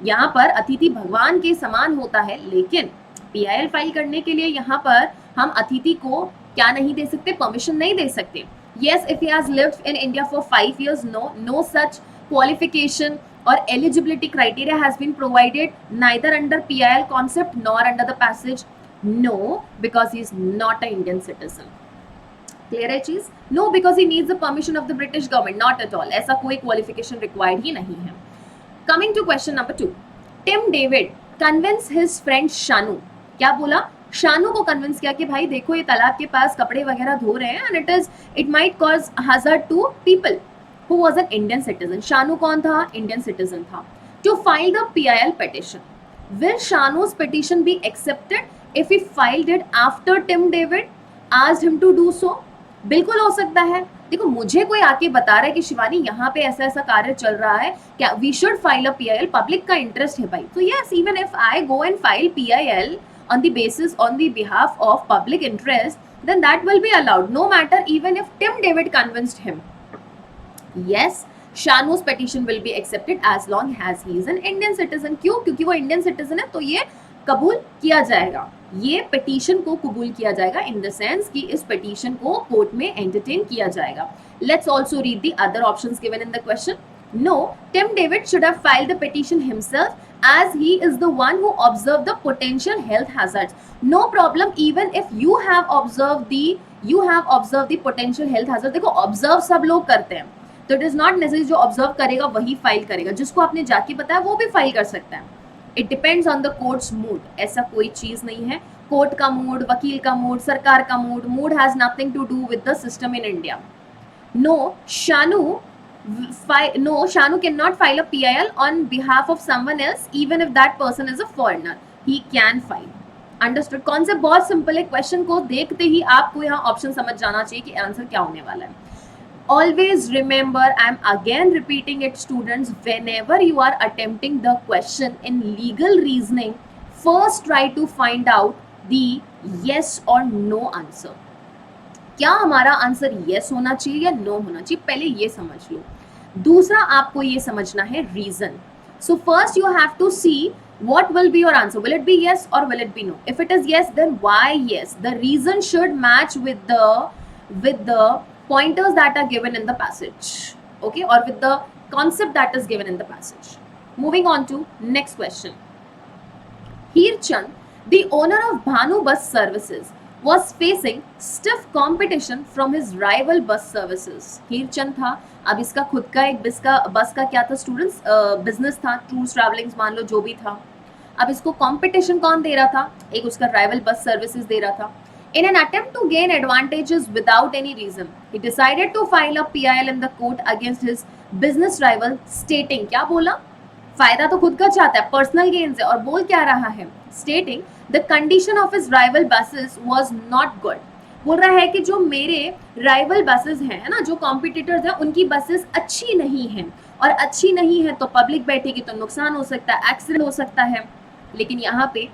Speaker 1: यहाँ पर अतिथि भगवान के समान होता है, लेकिन PIL फाइल करने के लिए यहाँ पर हम अतिथि को क्या नहीं दे सकते, परमिशन नहीं दे सकते. Yes, if he has lived in India for 5 years, no such qualification or eligibility criteria has been provided neither under PIL concept nor under the passage. No, because he is not an Indian citizen. Clear है चीज? No, because he needs the permission of the British government. Not at all. ऐसा कोई qualification required ही नहीं है. Coming to question number 2. Tim David convinced his friend Shanu. क्या बोला? शानू को convince किया कि भाई देखो ये तालाब के पास कपड़े वगैरह धो रहे हैं and it might cause hazard to people. Who was an Indian citizen? Shanu कौन था? Indian citizen था. To file the PIL petition. Will Shanu's petition be accepted if he filed it after Tim David asked him to do so? बिल्कुल हो सकता है. देखो मुझे कोई आके बता रहा है कि शिवानी यहाँ पे ऐसा ऐसा कार्य चल रहा है, क्या we should file a PIL, public का इंटरेस्ट है भाई. तो yes, even if I go and file PIL on the basis on the behalf of public interest, then that will be allowed, no matter even if Tim David convinced him. Yes, Shanu's petition will be accepted as long as he is an Indian citizen. क्यों? क्योंकि वो Indian citizen है तो ये कबूल किया जाएगा, ये petition को कबूल किया जाएगा in the sense कि इस petition को कोर्ट में entertain किया जाएगा. Let's also read the other options given in the question. No, Tim David should have filed the petition himself as he is the one who observed the potential health hazards. No problem, even if you have observed the potential health hazard. देखो observe सब लोग करते हैं, तो it is not necessary जो observe करेगा वही file करेगा, जिसको आपने जाके बताया वो भी फाइल कर सकता है. It depends on the court's mood. ऐसा कोई चीज नहीं है. कोर्ट का मूड, वकील का मूड, सरकार का mood has nothing to do with the system in India. No, Shanu cannot file a PIL on behalf of someone else even if that person is a foreigner. He can file. Understood? Concept बहुत simple है. Question को देखते ही आपको यहाँ option समझ जाना चाहिए कि आंसर क्या होने वाला है. Always remember, I am again repeating it students, whenever you are attempting the question in legal reasoning, first try to find out the yes or no answer. क्या हमारा आंसर yes होना चाहिए या no होना चाहिए, पहले ये समझ लो. दूसरा आपको ये समझना है reason. So first you have to see what will be your answer. Will it be yes or will it be no? If it is yes, then why yes? The reason should match with the pointers that are given in the passage, okay, or with the concept that is given in the passage. Moving on to next question. Heer Chand, the owner of Bhanu Bus Services, was facing stiff competition from his rival bus services. Heer Chand था, अब इसका खुद का एक बस का क्या था स्टूडेंट्स, बिजनेस था, टूर्स ट्रैवलिंग्स मान लो जो भी था. अब इसको कंपटीशन कौन दे रहा था? एक उसका राइवल बस सर्विसेज दे रहा था. In an attempt to gain advantages without any reason, he decided to file a PIL in the court against his business rival, stating, क्या बोला? फायदा तो खुद का चाहता है, पर्सनल गेन्स है, और बोल क्या रहा है? Stating the condition of his rival buses was not good. बोल रहा है कि जो मेरे राइवल बसेस हैं ना, जो कॉम्पिटिटर्स हैं, उनकी बसेस अच्छी नहीं हैं, और अच्छी नहीं है तो पब्लिक बैठेगी तो नुकसान हो सकता है, एक्सीडेंट हो सकता है. लेकिन यहाँ पे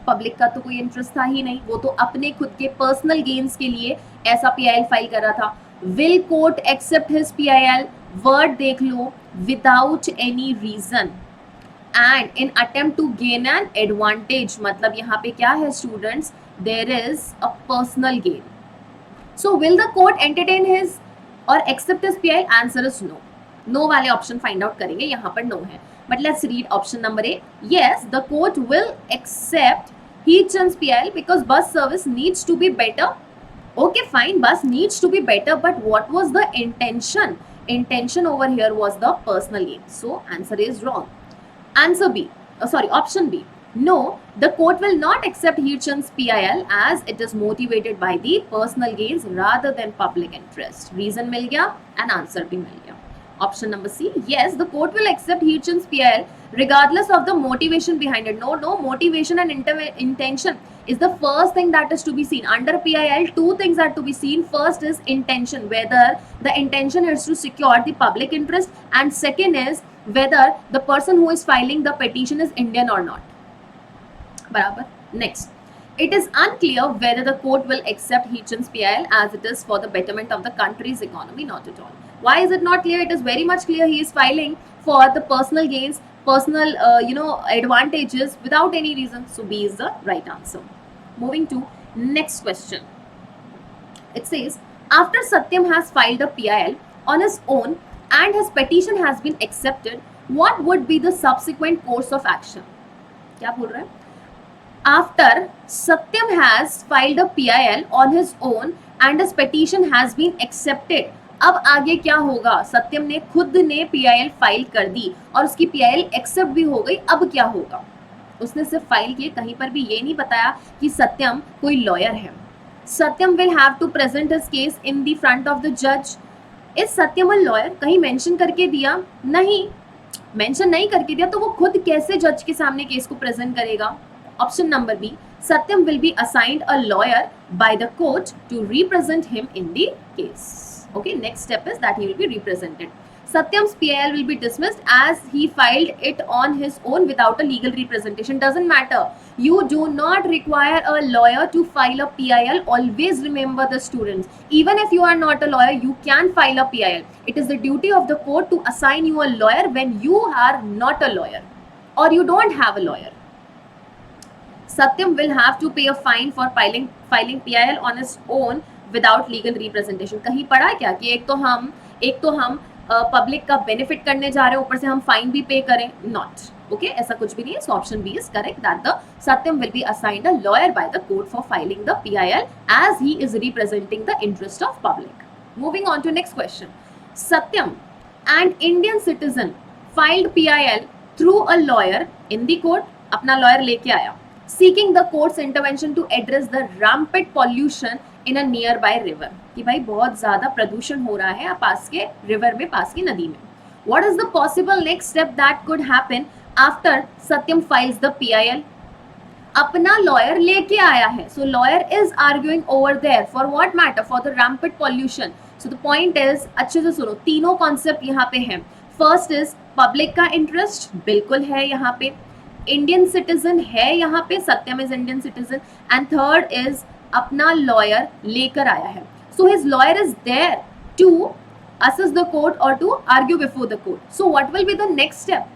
Speaker 1: पब्लिक का तो कोई इंटरेस्ट था ही नहीं, वो तो अपने खुद के पर्सनल गेन्स के लिए ऐसा PIL फाइल कर रहा था. Will court accept his PIL? Word देख लो, without any reason and in attempt to gain an advantage. मतलब यहाँ पे क्या है students, there is a personal gain. So will the court entertain his और accept his PIL? Answer is no. No वाले option find out करेंगे, यहाँ पर नो है. But let's read option number A. Yes, the court will accept Heatchens PIL because bus service needs to be better. Okay, fine, bus needs to be better, but what was the intention? Intention over here was the personal gain. So answer is wrong. Answer B. Option B. No, the court will not accept Heatchens PIL as it is motivated by the personal gains rather than public interest. Reason मिल गया and answer भी मिल गया. Option number C. Yes, the court will accept Heatchens PIL regardless of the motivation behind it. No, motivation and intention is the first thing that is to be seen. Under PIL, two things are to be seen. First is intention, whether the intention is to secure the public interest, and second is whether the person who is filing the petition is Indian or not. Barabar. Next, it is unclear whether the court will accept Heatchens PIL as it is for the betterment of the country's economy. Not at all. Why is it not clear? It is very much clear. He is filing for the personal gains, personal advantages without any reason. So B is the right answer. Moving to next question. It says, after Satyam has filed a PIL on his own and his petition has been accepted, what would be the subsequent course of action? क्या बोल रहा है? After Satyam has filed a PIL on his own and his petition has been accepted, अब आगे क्या होगा? सत्यम ने खुद ने PIL फाइल कर दी और उसकी PIL एक्सेप्ट भी हो गई. अब क्या होगा? उसने सिर्फ फाइल किए, कहीं पर भी ये नहीं बताया कि सत्यम कोई लॉयर है. Satyam will have to present his case in the front of the जज. Is Satyam a lawyer? कहीं मेंशन करके दिया? नहीं, मेंशन नहीं करके दिया, तो वो खुद कैसे जज के सामने केस को प्रेजेंट करेगा? Option number B. Satyam will be assigned a lawyer by the court to represent him in the case. Okay, next step is that he will be represented. Satyam's PIL will be dismissed as he filed it on his own without a legal representation. Doesn't matter. You do not require a lawyer to file a PIL. Always remember the students. Even if you are not a lawyer, you can file a PIL. It is the duty of the court to assign you a lawyer when you are not a lawyer or you don't have a lawyer. Satyam will have to pay a fine for filing PIL on his own without legal representation. कहीं पढ़ा क्या कि एक तो हम public का benefit करने जा रहे हैं, ऊपर से हम फाइन भी पे करें? नॉट. ओके, ऐसा कुछ भी नहीं है. So option B is correct, that the Satyam will be assigned a lawyer by the court for filing the PIL as he is representing the interest of public. Moving on to next question. Satyam, an Indian citizen, filed PIL through a lawyer in the court. अपना lawyer लेके आया, seeking the court's intervention to address the rampant pollution in a nearby river. कि भाई बहुत ज़्यादा प्रदूषण हो रहा है पास के रिवर में, पास की नदी में. What is the possible next step that could happen after Satyam files the PIL? अपना लॉयर लेके आया है, so lawyer is arguing over there for what matter? For the rampant pollution. So the point is, अच्छे से सुनो, तीनों concept यहाँ पे हैं. फर्स्ट इज पब्लिक का इंटरेस्ट, बिल्कुल है यहाँ पे. इंडियन सिटीजन है यहाँ पे, Satyam is Indian citizen. And third is अपना लॉयर लेकर आया है. So his lawyer is there to assess the court or to argue before the court. So what will be the next step?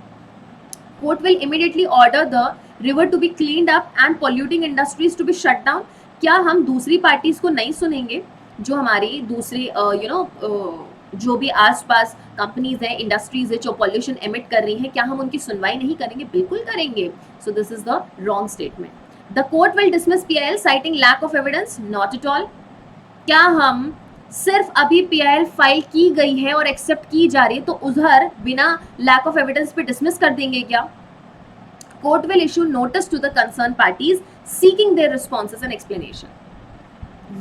Speaker 1: Court will immediately order the river to be cleaned up and polluting industries to be shut down. क्या हम दूसरी parties को नहीं सुनेंगे? जो हमारी दूसरी जो भी आसपास कंपनीज हैं, इंडस्ट्रीज है जो पॉल्यूशन एमिट कर रही हैं, क्या हम उनकी सुनवाई नहीं करेंगे? बिल्कुल करेंगे. So this is the wrong statement. The court will dismiss PIL citing lack of evidence. Not at all. क्या हम सिर्फ अभी PIL फाइल की गई है और एक्सेप्ट की जा रही है तो उधर बिना लैक ऑफ एविडेंस पे डिसमिस कर देंगे क्या? Court will issue notice to the concern parties seeking their responses and explanation.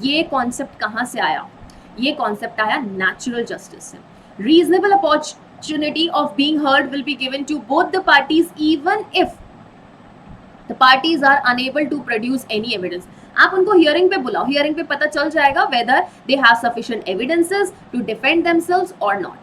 Speaker 1: ये कॉन्सेप्ट कहाँ से आया? ये कॉन्सेप्ट आया नेचुरल जस्टिस से. Reasonable opportunity of being heard will be given to both the parties even if the parties are unable to produce any evidence. आप उनको hearing पे बुलाओ, हियरिंग पे पता चल जाएगा whether they have sufficient evidences to defend themselves और not.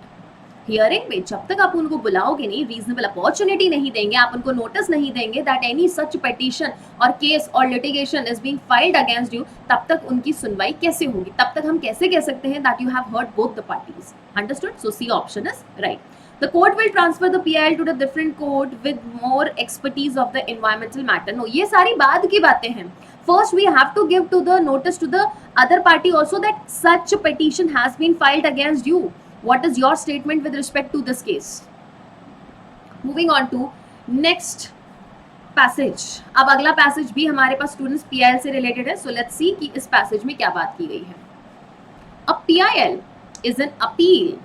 Speaker 1: Hearing में जब तक आप उनको बुलाओगे नहीं, रीजनेबल अपॉर्चुनिटी नहीं देंगे, आप उनको नोटिस नहीं देंगे दैट एनी सच पिटीशन और केस और litigation is being filed against you, तब तक उनकी सुनवाई कैसे होगी? तब तक हम कैसे कह सकते हैं that you have heard both the parties? Understood? So C option is right. The court will transfer the PIL to the different court with more expertise of the environmental matter. No, ये सारी बाद की बातें हैं. First, we have to give to the notice to the other party also that such a petition has been filed against you. What is your statement with respect to this case? Moving on to next passage, अब अगला passage भी हमारे पास students PIL से related है. So let's see कि इस passage में क्या बात की गई है. A PIL is an appeal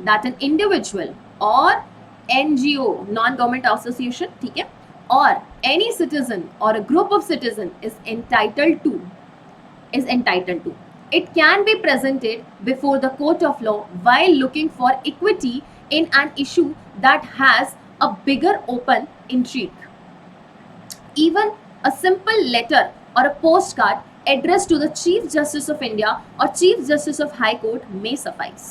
Speaker 1: that an individual और एनजीओ, नॉन गवर्नमेंट एसोसिएशन, ठीक है, और एनी सिटीजन और a group of citizen is entitled to. It can be presented before the court of law while looking for equity in an issue that has a bigger open intrigue. Even a simple letter or a postcard addressed to the Chief Justice of India or Chief Justice of High Court may suffice.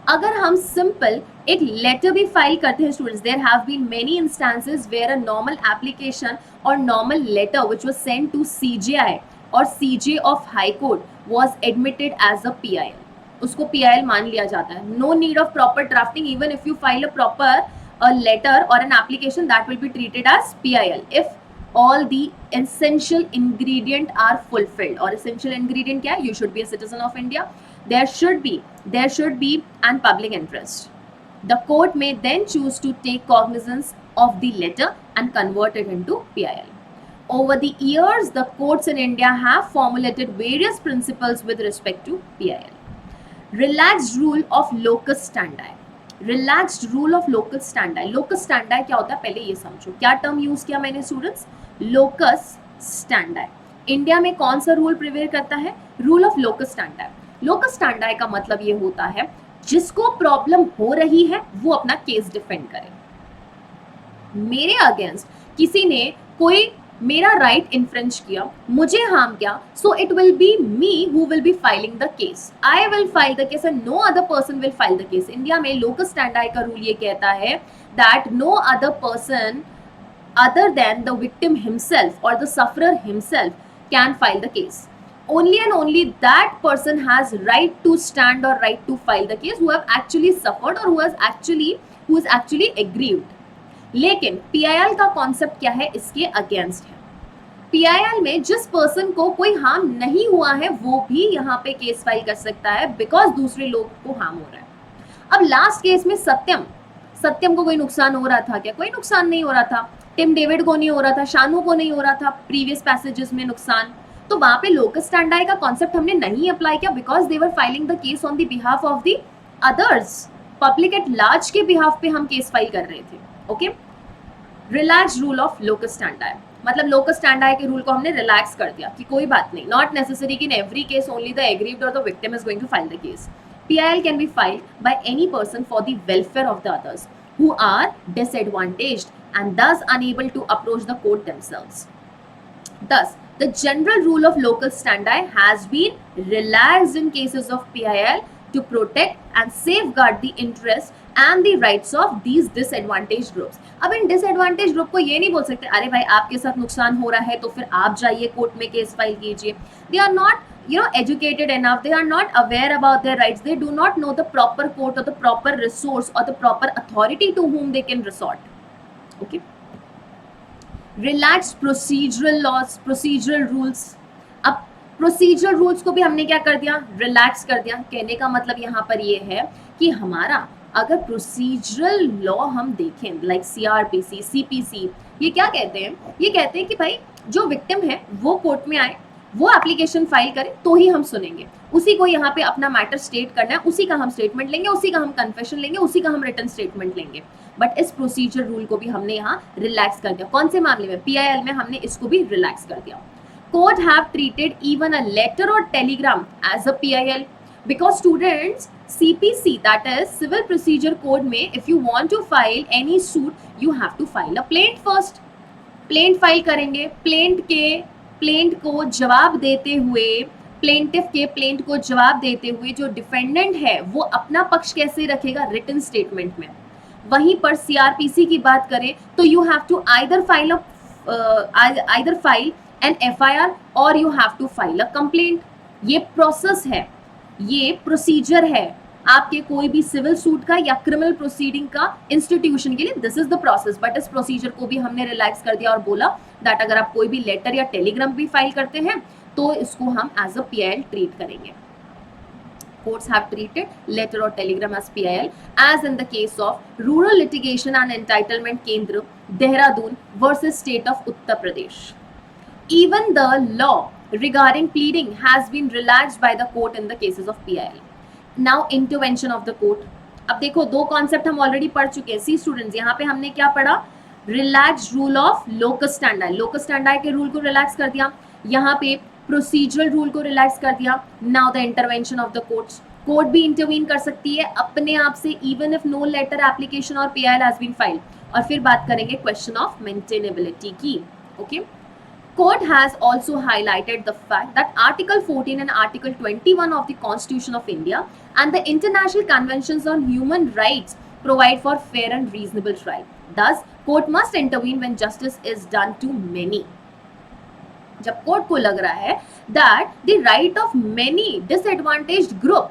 Speaker 1: अगर हम simple एक letter भी file करते हैं students, there have been many instances where a normal application और normal letter which was sent to CJI और CJ of high court was admitted as a PIL. उसको PIL मान लिया जाता है. No need of proper drafting. Even if you file a proper letter or an application, that will be treated as PIL if all the essential ingredient are fulfilled. और essential ingredient क्या है? You should be a citizen of India. There should be an public interest. The court may then choose to take cognizance of the letter and convert it into PIL. Over the years, the courts in India have formulated various principles with respect to PIL. Relaxed rule of locus standi. Relaxed rule of locus standi. Locus standi क्या होता है पहले ये समझो. क्या term use किया मैंने students? locus standi. India में कौन सा रूल प्रिवेल करता है? Rule of locus standi. locus standi का मतलब ये होता है जिसको प्रॉब्लम हो रही है वो अपना केस डिफेंड करे. मेरे अगेंस्ट किसी ने कोई मेरा राइट इन्फ्रेंच किया, मुझे हार्म किया, so it will be me who will be filing the case. I will file the case and no other person will file the case. India में लोकस स्टैंडर्ड का रूल ये कहता है that no other person other than the victim himself और the sufferer himself can file the case. Only and only that person has right to stand or right to file the case who have actually suffered or who is actually aggrieved. लेकिन PIL का concept क्या है? इसके against है. PIL में जिस person को कोई हार्म नहीं हुआ है वो भी यहाँ पे केस फाइल कर सकता है बिकॉज दूसरे लोग को हार्म हो रहा है. अब लास्ट केस में सत्यम को कोई नुकसान हो रहा था क्या? कोई नुकसान नहीं हो रहा था. टिम डेविड को नहीं हो रहा था, शानू को नहीं हो रहा था प्रीवियस पैसेजेस में नुकसान. तो वहां पे लोकस स्टैंडर्ड का कॉन्सेप्ट हमने नहीं अप्लाई किया because they were filing the case on the behalf of the others. Public at large के बिहाफ पे हम केस फाइल कर रहे थे. Okay, relax rule of locus standard मतलब लोकस स्टैंडर्ड के रूल को हमने रिलैक्स कर दिया कि कोई बात नहीं, नॉट नेसेसरी कि in every case only the aggrieved और the victim is going to file the case. PIL can be filed by any person for the welfare of the others who are disadvantaged and thus unable to approach the court themselves. Thus, the general rule of local standi has been relaxed in cases of PIL to protect and safeguard the interests and the rights of these disadvantaged groups. अब इन disadvantaged group को ये नहीं बोल सकते अरे भाई आपके साथ नुकसान हो रहा है तो फिर आप जाइए कोर्ट में केस फाइल कीजिए. They are not educated enough, they are not aware about their rights, they do not know the proper court or the proper resource or the proper authority to whom they can resort. Okay. Relaxed procedural laws, procedural rules. अब procedural rules को भी हमने क्या कर दिया? Relax कर दिया. कहने का मतलब यहाँ पर ये है कि हमारा अगर प्रोसीजरल लॉ हम देखें लाइक CRPC, CPC, ये क्या कहते हैं? ये कहते हैं कि भाई जो विक्टिम है वो कोर्ट में आए, वो एप्लीकेशन फाइल करे तो ही हम सुनेंगे. उसी को यहाँ पे अपना मैटर स्टेट करना है, उसी का हम स्टेटमेंट लेंगे, उसी का हम कन्फेशन लेंगे, उसी का हम रिटन स्टेटमेंट लेंगे. बट इस प्रोसीजर रूल को भी हमने यहाँ रिलैक्स कर दिया. कौन से मामले में? PIL में हमने इसको भी रिलैक्स कर दिया. Court have treated even a letter और telegram as a PIL because students CPC that is civil procedure code में if you want to file any suit you have to file a plaint first. plaint file करेंगे, plaint को जवाब देते हुए plaintiff के plaint को जवाब देते हुए जो डिफेंडेंट है वो अपना पक्ष कैसे रखेगा? रिटन स्टेटमेंट में. वहीं पर CRPC की बात करें तो you have to either file an FIR और you have to file a complaint. ये प्रोसेस है, ये प्रोसीजर है आपके कोई भी सिविल सूट का या क्रिमिनल प्रोसीडिंग का इंस्टीट्यूशन के लिए. This is the process. But इस प्रोसीजर को भी हमने रिलैक्स कर दिया और बोला दैट अगर आप कोई भी लेटर या टेलीग्राम भी फाइल करते हैं तो इसको हम एज अ PIL ट्रीट करेंगे. Courts have treated letter or telegram as PIL, as in the case of Rural Litigation and Entitlement Kendra, Dehradun versus State of Uttar Pradesh. Even the law regarding pleading has been relaxed by the court in the cases of PIL. Now intervention of the court. अब देखो दो concept हम already पढ़ चुके हैं. सी students, यहाँ पे हमने क्या पढ़ा? Relax rule of locus स्टैंडाई. Locus स्टैंडाई के रूल को रिलैक्स कर दिया. यहाँ पे प्रोसीजरल रूल को रिलैक्स कर दिया. Now the intervention of the courts. Court भी इंटरवीन कर सकती है अपने आप से, even if no letter application और PIL हैज बीन फाइल्ड. और फिर बात करेंगे क्वेश्चन ऑफ मेंटेनेबिलिटी की. Okay. Court has also highlighted the fact that Article 14 and Article 21 of the Constitution of India and the International Conventions on Human Rights provide for fair and reasonable trial. Thus, court must intervene when justice is done to many. जब court को लग रहा है that the right of many disadvantaged group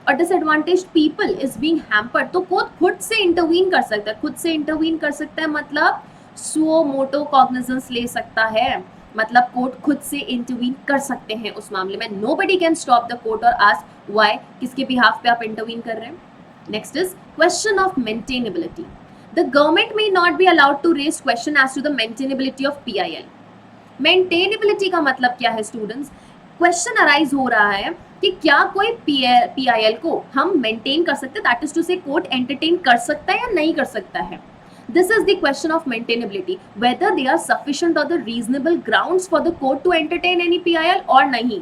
Speaker 1: और disadvantaged people is being hampered, तो court खुद से intervene कर सकता है. खुद से इंटरवीन कर सकता है मतलब suo motu cognizance ले सकता है. मतलब कोर्ट खुद से इंटरवीन कर सकते हैं उस मामले में. Nobody can stop the court और आस्क व्हाई, किसके बिहाफ पे आप इंटरवीन कर रहे हैं. Next is question of maintainability. The government may not be allowed to raise question as to the maintainability of PIL. Maintainability का मतलब क्या है स्टूडेंट्स? क्वेश्चन अराइज हो रहा है कि क्या कोई PIL को हम मेंटेन कर सकते हैं, दैट इज टू से कोर्ट एंटरटेन कर सकता है या नहीं कर सकता है. This is the question of maintainability, whether there are sufficient or the reasonable grounds for the court to entertain any PIL or nahi.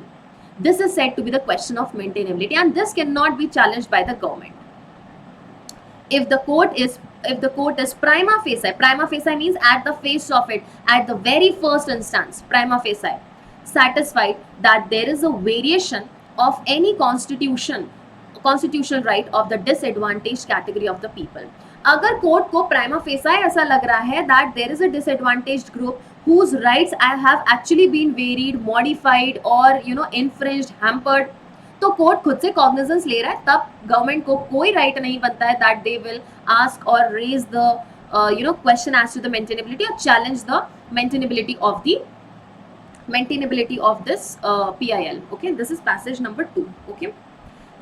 Speaker 1: This is said to be the question of maintainability, and this cannot be challenged by the government. If the court is prima facie means at the face of it, at the very first instance, prima facie, satisfied that there is a variation of any constitutional right of the disadvantaged category of the people. अगर court को prima facie ऐसा लग रहा है that there is a disadvantaged group whose rights have actually been varied, modified or infringed, hampered, तो court खुद से cognizance ले रहा है, तब गवर्नमेंट को कोई राइट नहीं बनता है दैट दे विल आस्क और raise the question as to the maintainability और challenge the maintainability of this PIL. Okay, this is passage number 2. Okay,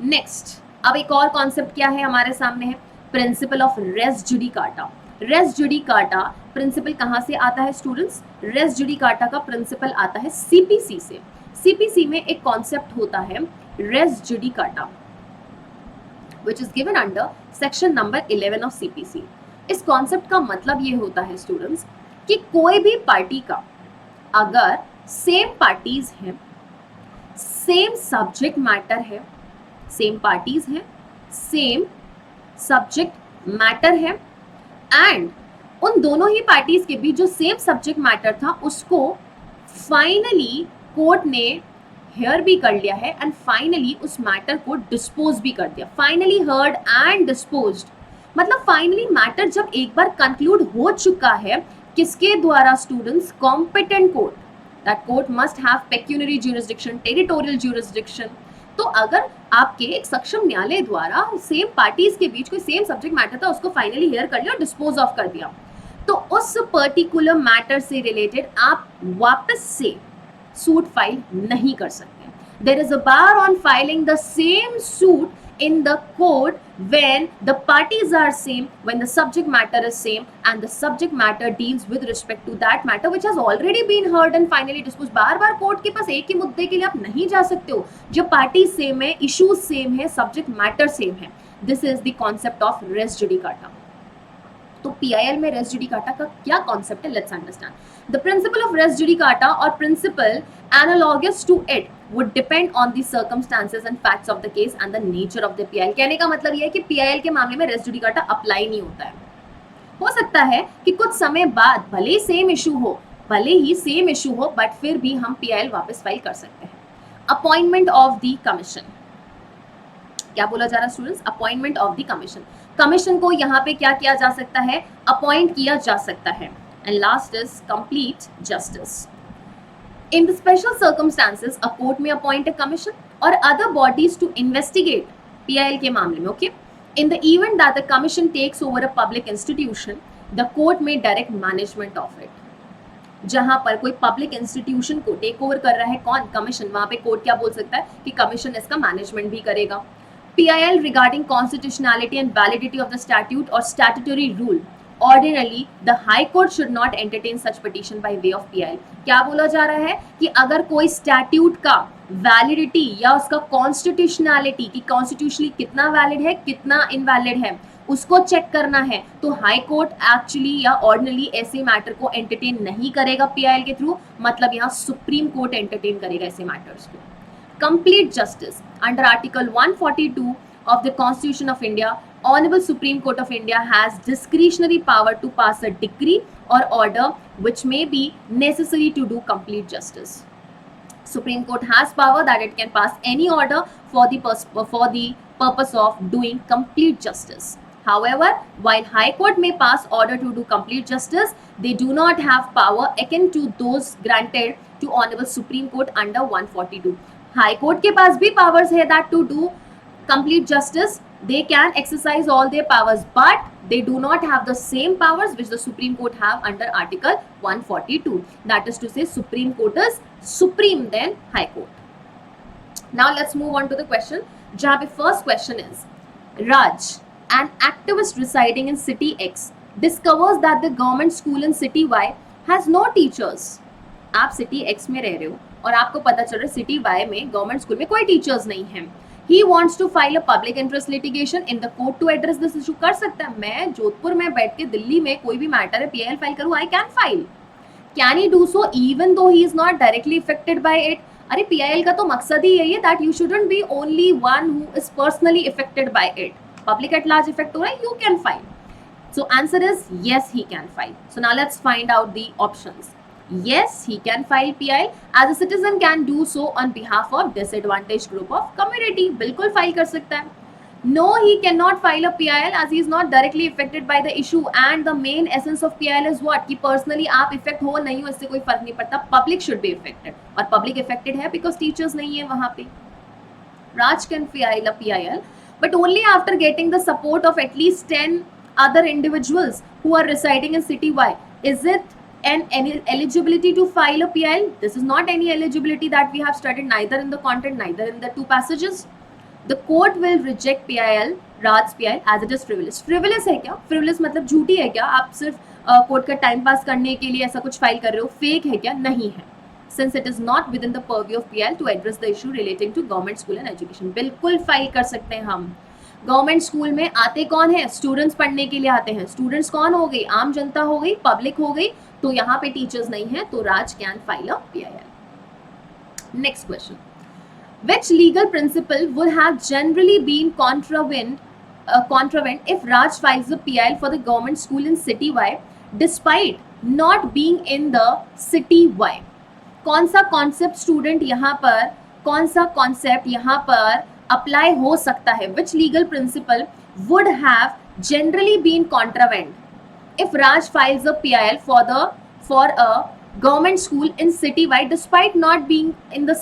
Speaker 1: next अब एक और कॉन्सेप्ट क्या है हमारे सामने है, principle of res judicata. Res judicata principle कहाँ से आता है स्टूडेंट्स? रेस जुडिकाटा का प्रिंसिपल आता है CPC से. CPC में एक कॉन्सेप्ट होता है res judicata which is given under section number 11 of CPC. इस कॉन्सेप्ट का मतलब ये होता है स्टूडेंट्स कि कोई भी पार्टी का अगर सेम पार्टीज हैं, सेम सब्जेक्ट मैटर है, सेम पार्टीज हैं, सेम सब्जेक्ट मैटर है एंड उन दोनों ही पार्टीज के बीच जो सेम सब्जेक्ट मैटर था उसको फाइनली कोर्ट ने हेयर भी कर लिया है एंड फाइनली उस मैटर को डिस्पोज भी कर दिया. फाइनली हर्ड एंड डिस्पोज्ड मतलब फाइनली मैटर जब एक बार कंक्लूड हो चुका है, किसके द्वारा students? Competent court. That court must have pecuniary jurisdiction, territorial jurisdiction. तो अगर आपके एक सक्षम न्यायालय द्वारा सेम पार्टीज के बीच कोई सेम सब्जेक्ट मैटर था उसको फाइनली हियर कर लिया और डिस्पोज ऑफ कर दिया, तो उस पर्टिकुलर मैटर से रिलेटेड आप वापस से सूट फाइल नहीं कर सकते. There is a bar on filing the same suit in the court when the parties are same, when the subject matter is same and the subject matter deals with respect to that matter which has already been heard and finally disposed. Bar bar court के पास एक ही मुद्दे के लिए आप नहीं जा सकते हो जब पार्टी सेम है, इश्यूज सेम है, सब्जेक्ट मैटर सेम है. This is the concept of res judicata. तो PIL में रेस जुडिकाटा का क्या कॉन्सेप्ट है, let's understand. The principle of res judicata और principle analogous to it would depend on the circumstances and facts of the case and the nature of the PIL. कहने का मतलब ये है कि PIL के मामले में रेस जुडिकाटा अप्लाई नहीं होता है. हो सकता है कि कुछ समय बाद भले ही सेम इशू हो बट फिर भी हम PIL वापस फाइल कर सकते हैं. Appointment of the commission. क्या बोला जा रहा है students? Appointment of the commission. Commission को यहाँ पे क्या किया जा सकता है? अपॉइंट किया जा सकता है. And last is complete justice. In the special circumstances, a court may appoint a commission or other bodies to investigate PIL के मामले में. Okay? In the event that the commission takes over a public institution, the court may direct management of it. जहाँ पर कोई public institution को take over कर रहा है कौन? कमीशन. वहाँ पे कोर्ट क्या बोल सकता है कि कमीशन इसका मैनेजमेंट भी करेगा. PIL regarding constitutionality and validity of the statute or statutory rule. Ordinarily, the High Court should not entertain such petition by way of PIL. क्या बोला जा रहा है कि अगर कोई स्टैट्यूट का वैलिडिटी या उसका कॉन्स्टिट्यूशनैलिटी कि कॉन्स्टिट्यूशनली कितना वैलिड है कितना इनवैलिड है उसको चेक करना है तो हाई कोर्ट एक्चुअली या ऑर्डिनरी ऐसे मैटर को एंटरटेन नहीं करेगा PIL के थ्रू, मतलब यहाँ सुप्रीम कोर्ट एंटरटेन करेगा ऐसे मैटर्स को. Complete justice under Article 142 of the Constitution of India, Honorable Supreme Court of India has discretionary power to pass a decree or order which may be necessary to do complete justice. Supreme Court has power that it can pass any order for the purpose of doing complete justice. However, while High Court may pass order to do complete justice, they do not have power akin to those granted to Honorable Supreme Court under 142. High court के पास भी powers है that to do complete justice, they can exercise all their powers but they do not have the same powers which the Supreme Court have under Article 142. That is to say, Supreme Court is supreme than High Court. Now let's move on to the question. जहाँ पे first question is, Raj, an activist residing in city X, discovers that the government school in city Y has no teachers. आप city X में रह रहे हो और आपको पता चल रहा है सिटी वाई में गवर्नमेंट स्कूल में कोई टीचर्स नहीं है. He wants to file a public interest litigation in the court to address this issue. कर सकता है, मैं जोधपुर में बैठ के दिल्ली में कोई भी मैटर है PIL फाइल करूँ, I can file. Can he do so even though he is not directly affected by it. अरे PIL का तो मकसद ही यही है that you shouldn't be only one who is personally affected by it. Public at large effect हो रहा है, you can file. So answer is yes, he can file. So now let's find out the options. Yes, he can file PIL as a citizen can do so on behalf of disadvantaged group of community. बिल्कुल file कर सकता है. No, he cannot file a PIL as he is not directly affected by the issue and the main essence of PIL is what कि personally आप effect हो नहीं हो इससे कोई फर्क नहीं पड़ता. Public should be affected और public affected है because teachers नहीं है वहाँ पे. Raj can file a PIL but only after getting the support of at least 10 other individuals who are residing in city Y. Is it any eligibility to file a PIL? This is not any eligibility that we have studied neither in the content neither in the two passages. The court will reject PIL, Raj's PIL as it is frivolous. Frivolous है क्या? Frivolous मतलब झूठी है क्या? आप सिर्फ court का time pass करने के लिए ऐसा कुछ फाइल कर रहे हो, फेक है क्या? नहीं है. Since it is not within the purview of PIL to address the issue relating to government school and education. बिल्कुल फाइल कर सकते हैं हम. गवर्नमेंट स्कूल में आते कौन है? स्टूडेंट्स पढ़ने के लिए आते हैं. स्टूडेंट्स कौन हो गई? आम जनता हो गई, पब्लिक हो गई. तो यहाँ पे टीचर्स नहीं है तो Raj can file a PIL. Next question. Which legal principle would have generally been contravened if Raj files a PIL for the government school in city Y despite not being in the city Y? कौन सा concept student यहाँ पर, कौन सा concept यहाँ पर apply हो सकता है? Which legal principle would have generally been contravened if Raj files a PIL for a government school in city Y despite not being in the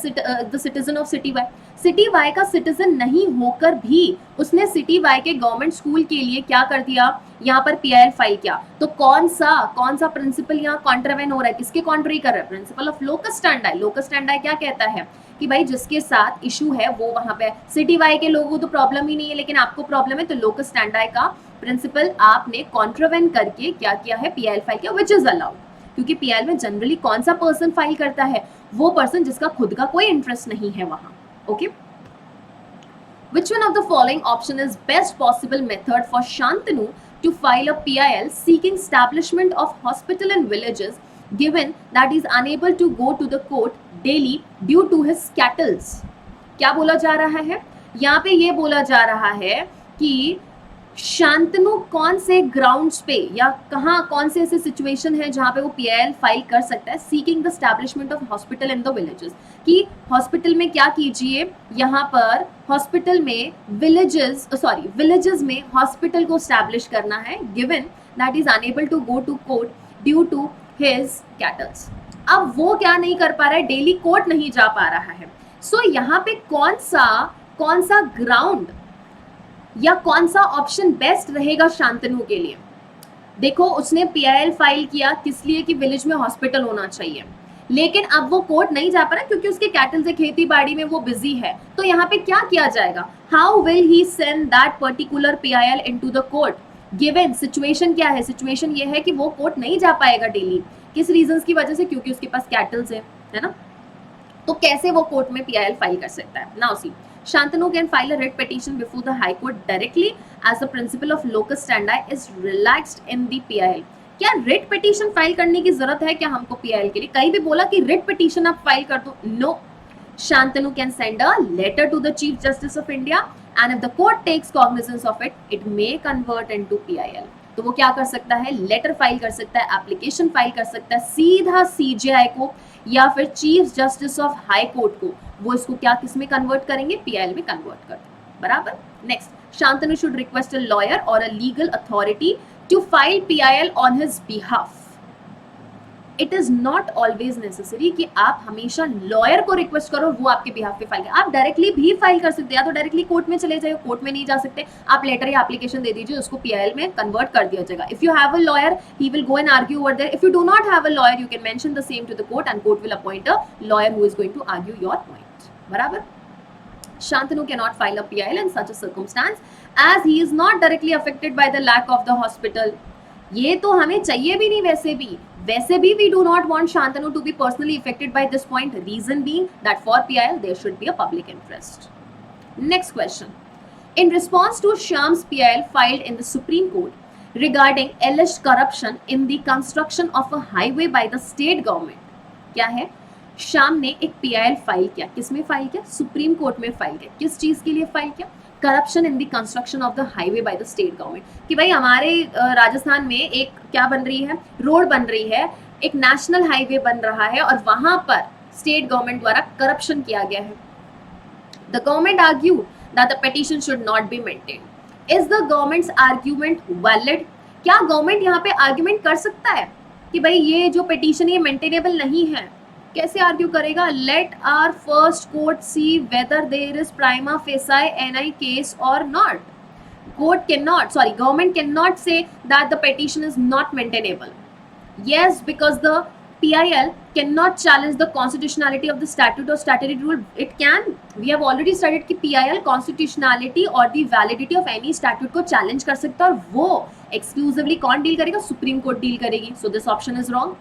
Speaker 1: citizen of city Y? City Y का citizen नहीं होकर भी उसने city Y के government school के लिए क्या कर दिया? यहाँ पर PIL फाइल किया. तो कौन सा प्रिंसिपल यहाँ कॉन्ट्रावेन हो रहा है? किसके कॉन्ट्री कर रहा है? Principle of locus standi. Locus standi क्या कहता है कि भाई जिसके साथ इशू है वो वहां पे, सिटी वाई के लोगों को तो प्रॉब्लम ही नहीं है लेकिन आपको प्रॉब्लम है, तो लोकस स्टैंडी का प्रिंसिपल आपने कॉन्ट्रावेन करके क्या किया है? PIL फाइल किया, विच इज अलाउड. क्योंकि PIL में जनरली कौन सा पर्सन फाइल करता है? वो पर्सन जिसका खुद का कोई इंटरेस्ट नहीं है वहां. Okay. Which one of the following option is best possible method for Shantanu to file a PIL seeking establishment of hospital in villages given that he is unable to go to the court daily due to his cattles? क्या बोला जा रहा है? यहाँ पे ये बोला जा रहा है कि शांतनु कौन से ग्राउंड्स पे या कहाँ कौन से ऐसे सिचुएशन है जहाँ पे वो PIL फाइल कर सकता है seeking the establishment of hospital in the villages. कि हॉस्पिटल में क्या कीजिए, यहाँ पर हॉस्पिटल में विलेजेस में हॉस्पिटल को एस्टैब्लिश करना है given that is unable to go to court due to his cattles. अब वो क्या नहीं कर पा रहा है? डेली कोर्ट नहीं जा पा रहा है. सो यहाँ पे कौन सा ग्राउंड या कौन सा ऑप्शन बेस्ट रहेगा शांतनु के लिए? देखो उसने PIL फाइल किया किस लिए? कि विलेज में हॉस्पिटल होना चाहिए. लेकिन अब वो कोर्ट नहीं जा पा रहा क्योंकि उसके कैटल से खेती बाड़ी में वो बिजी है। तो यहाँ पे क्या किया जाएगा, how will he send that particular PIL into the court, given situation क्या है, सिचुएशन ये है कि वो कोर्ट नहीं जा पाएगा डेली, किस रीजंस की वजह से, क्योंकि उसके पास कैटल्स है ना। तो कैसे वो कोर्ट में PIL फाइल कर सकता है, now see Shantanu can file a writ petition before the High Court directly as the principle of locus standi is relaxed in the PIL। क्या रिट पिटीशन फाइल करने की जरूरत है क्या हमको PIL के लिए, कहीं भी बोला कि रिट पिटीशन आप फाइल कर दो, no. Shantanu can send a letter to the Chief Justice of India and if the court takes cognizance of it, it may convert into PIL। तो वो क्या कर सकता है, लेटर फाइल कर सकता है, एप्लीकेशन फाइल कर सकता है सीधा CJI को या फिर chief justice of high court को, वो इसको क्या किस में कन्वर्ट करेंगे, PIL में कन्वर्ट कर देंगे, बराबर। Next, Shantanu should request a lawyer और a legal authority to file PIL on his behalf. It is not always necessary कि आप हमेशा लॉयर को रिक्वेस्ट करो वो आपके बिहाफ पे फाइल करे, आप डायरेक्टली भी फाइल कर सकते हैं, या तो डायरेक्टली कोर्ट में चले जाइए, कोर्ट में नहीं जा सकते आप लेटर या एप्लीकेशन दे दीजिए, उसको PIL में कन्वर्ट कर दिया जाएगा। If you have a lawyer he will go and argue over there, if you do not have a lawyer you can mention the same to the court and court will appoint a lawyer who is going to argue your point, बराबर। Shantanu cannot file a PIL in such a circumstance as he is not directly affected by the lack of the hospital। ये तो हमें चाहिए भी नहीं, वैसे भी we do not want Shantanu to be personally affected by this point, reason being that for PIL there should be a public interest। Next question, in response to Shyam's PIL filed in the Supreme Court regarding alleged corruption in the construction of a highway by the state government, क्या है, श्याम ने एक PIL file किया, किसमें file किया, supreme court में file किया, किस चीज के लिए फाइल किया, corruption in the construction of the highway by the state government, कि भाई हमारे राजस्थान में एक क्या बन रही है, रोड बन रही है, एक नेशनल हाईवे बन रहा है और वहां पर स्टेट गवर्नमेंट द्वारा करप्शन किया गया है। The government argue that the petition should not be maintained. Is the governments argument valid, क्या गवर्नमेंट यहाँ पे आर्ग्यूमेंट कर सकता है कि भाई ये जो पिटीशन ये मेंटेनेबल नहीं है, कैसे आर्ग्यू करेगा, let our first court see whether there is prima facie NI case और not. Court can not, sorry government can not say that the petition is not maintainable, yes because the PIL cannot challenge the constitutionality of the statute or statutory rule, it can, we have already studied कि PIL constitutionality और the validity of any statute को challenge कर सकता है और वो exclusively कौन deal करेगा, सुप्रीम कोर्ट डील करेगी, so this option is wrong।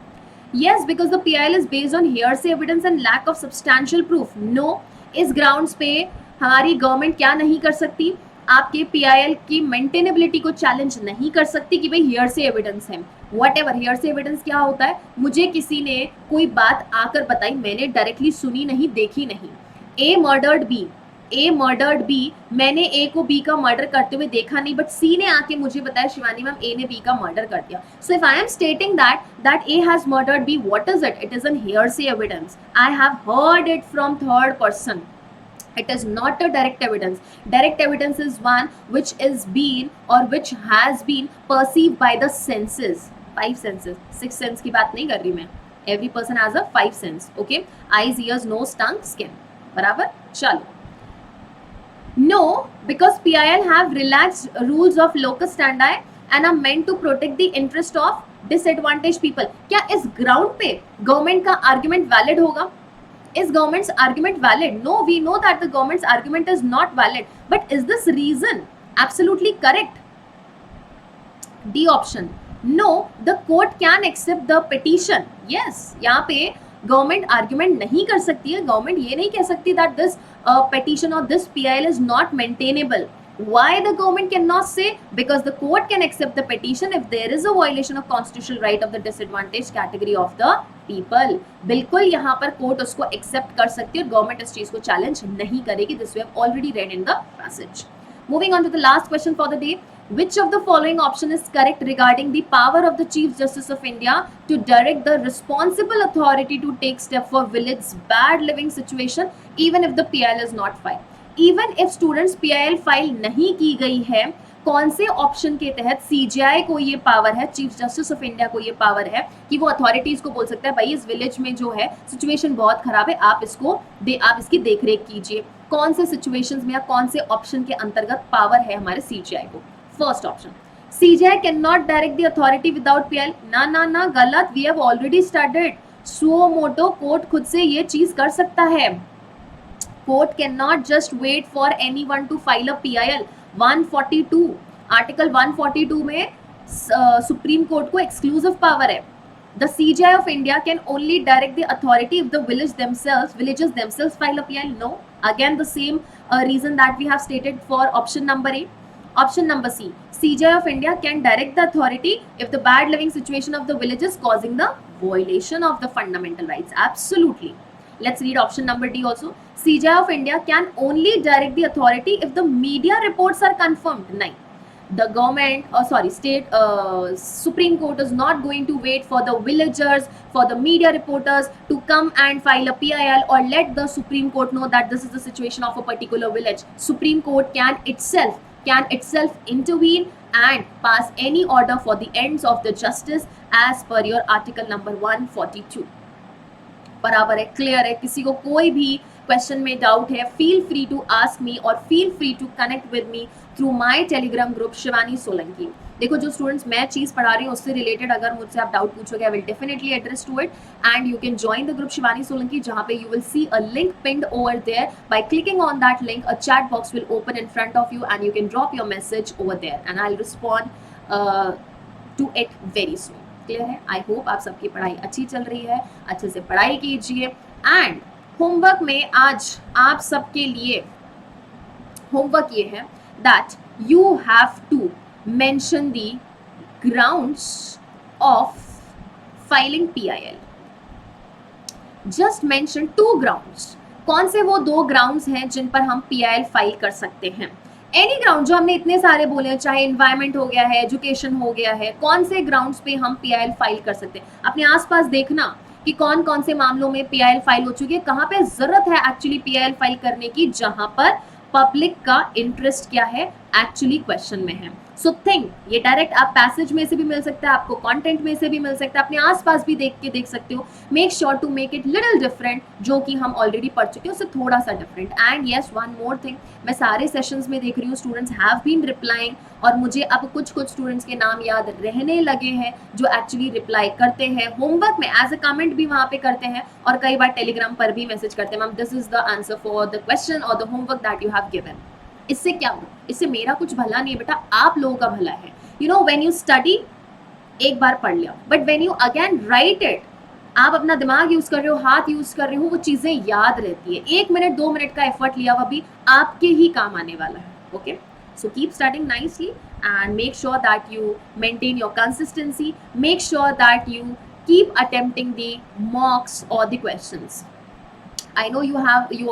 Speaker 1: Yes because the PIL is based on hearsay evidence and lack of substantial proof, no, इस grounds पे हमारी गवर्नमेंट क्या नहीं कर सकती, आपके PIL की मेंटेनेबिलिटी को चैलेंज नहीं कर सकती कि भाई हियरसे एविडेंस है, व्हाटएवर। हियरसे एविडेंस क्या होता है, मुझे किसी ने कोई बात आकर बताई, मैंने डायरेक्टली सुनी नहीं, देखी नहीं, ए मर्डर्ड बी, मैंने ए को बी का मर्डर करते हुए देखा नहीं, बट सी ने आके मुझे बताया शिवानी मैम ए ने बी का मर्डर कर दिया। So if I am stating that A has murdered B, what is it, it is an hearsay evidence, I have heard it from third person, it is not a direct evidence। Direct evidence is one which is been or which has been perceived by the senses, five senses, six sense की बात नहीं कर रही मैं, every person has a five sense, okay, eyes, ears, nose, tongue, skin, बराबर। चलो, no because PIL have relaxed rules of locus standi and are meant to protect the interest of disadvantaged people। क्या इस ground पे government का argument valid होगा, is government's argument valid? No, we know that the government's argument is not valid, but is this reason absolutely correct? D option, no, the court can accept the petition, yes। यहाँ पे government argument नहीं कर सकती है, government ये नहीं कह सकती that this petition or this PIL is not maintainable। Why the government cannot say? Because the court can accept the petition if there is a violation of constitutional right of the disadvantaged category of the people। बिल्कुल यहाँ पर court उसको accept कर सकती है और government इस चीज को चैलेंज नहीं करेगी, this we have already read in the passage. Moving on to the last question for the day, which of the following option is correct regarding the power of the Chief Justice of India to direct the responsible authority to take step for village's bad living situation even if the PIL is not filed? Even if students PIL file नहीं की गई है, कौन से option के तहत CJI को ये पावर है, चीफ जस्टिस ऑफ इंडिया को ये पावर है कि वो अथॉरिटीज को बोल सकता है भाई इस विलेज में जो है सिचुएशन बहुत खराब है, आप इसकी देखरेख कीजिए। कौन से सिचुएशंस में या कौन से ऑप्शन के अंतर्गत पावर है हमारे CJI को? First option, CJI can not direct the authority without PIL। ना, गलत, we have already studied suo motu court खुद से ये चीज कर सकता है. Court can not just wait for anyone to file a PIL. 142 article 142 में सुप्रीम कोर्ट को एक्सक्लूसिव पावर है. The CJI of India can only direct the authority if the villages themselves file a PIL. No. Again, the same reason that we have stated for option number A. Option number C. CJI of India can direct the authority if the bad living situation of the village is causing the violation of the fundamental rights. Absolutely. Let's read option number D also. CJI of India can only direct the authority if the media reports are confirmed. Nahin. The government, state Supreme Court is not going to wait for the villagers, for the media reporters to come and file a PIL or let the Supreme Court know that this is the situation of a particular village. Supreme Court can itself intervene and pass any order for the ends of the justice as per your article number 142. बराबर है, clear है. किसी को कोई भी question में doubt है, feel free to ask me और feel free to connect with me through my Telegram group Shivani Solanki. देखो, जो स्टूडेंट्स मैं चीज पढ़ा रही हूँ उससे रिलेटेड अगर मुझसे आप डाउट पूछोगे, I will definitely address to it and you can join the group Shivani Solanki, जहाँ पे you will see a link pinned over there. By clicking on that link a chat box will open in front of you and you can drop your message over there and I will respond to it very soon. Clear है? I hope आप सबकी पढ़ाई अच्छी चल रही है, अच्छे से पढ़ाई कीजिए. एंड होमवर्क में आज आप सबके लिए होमवर्क ये है that you have to mention the grounds of filing PIL. Just mention 2 grounds. कौन से वो 2 ग्राउंड्स हैं जिन पर हम PIL फाइल कर सकते हैं? एनी ग्राउंड, जो हमने इतने सारे बोले हैं, चाहे इन्वायरमेंट हो गया है, एजुकेशन हो गया है, कौन से ग्राउंड्स पे हम PIL फाइल कर सकते हैं? अपने आसपास देखना कि कौन कौन से मामलों में PIL फाइल हो चुकी है, कहाँ पे जरूरत है एक्चुअली PIL फाइल करने की, जहां पर पब्लिक का इंटरेस्ट क्या है एक्चुअली क्वेश्चन में है. सो थिंक, ये डायरेक्ट आप पैसेज में से भी मिल सकता है, आपको कंटेंट में से भी मिल सकता है, अपने आसपास भी देख के देख सकते हो. Make sure to make it little different, जो कि हम ऑलरेडी पढ़ चुके हैं उससे थोड़ा सा different. And yes, one more thing, मैं सारे सेशंस में देख रही हूँ स्टूडेंट्स हैव बीन रिप्लाइंग और मुझे अब कुछ स्टूडेंट्स के नाम याद रहने लगे हैं जो एक्चुअली रिप्लाई करते हैं होमवर्क में, एज अ कमेंट भी वहाँ पे करते हैं और कई बार टेलीग्राम पर भी मैसेज करते हैं, ma'am this is the answer for the question और the homework that you have given. इससे क्या हो? इससे मेरा कुछ भला नहीं है बेटा, आप लोगों का भला है. You know, when you study, एक बार पढ़ लिया, but when you again right it, आप अपना दिमाग यूज कर रहे हो, हाथ यूज कर रहे हो, वो चीजें याद रहती है. 1 मिनट 2 मिनट का एफर्ट लिया हुआ भी आपके ही काम आने वाला है. Okay, so keep studying nicely and make sure that you maintain your consistency. Make sure that you keep attempting the mocks or the questions. I know you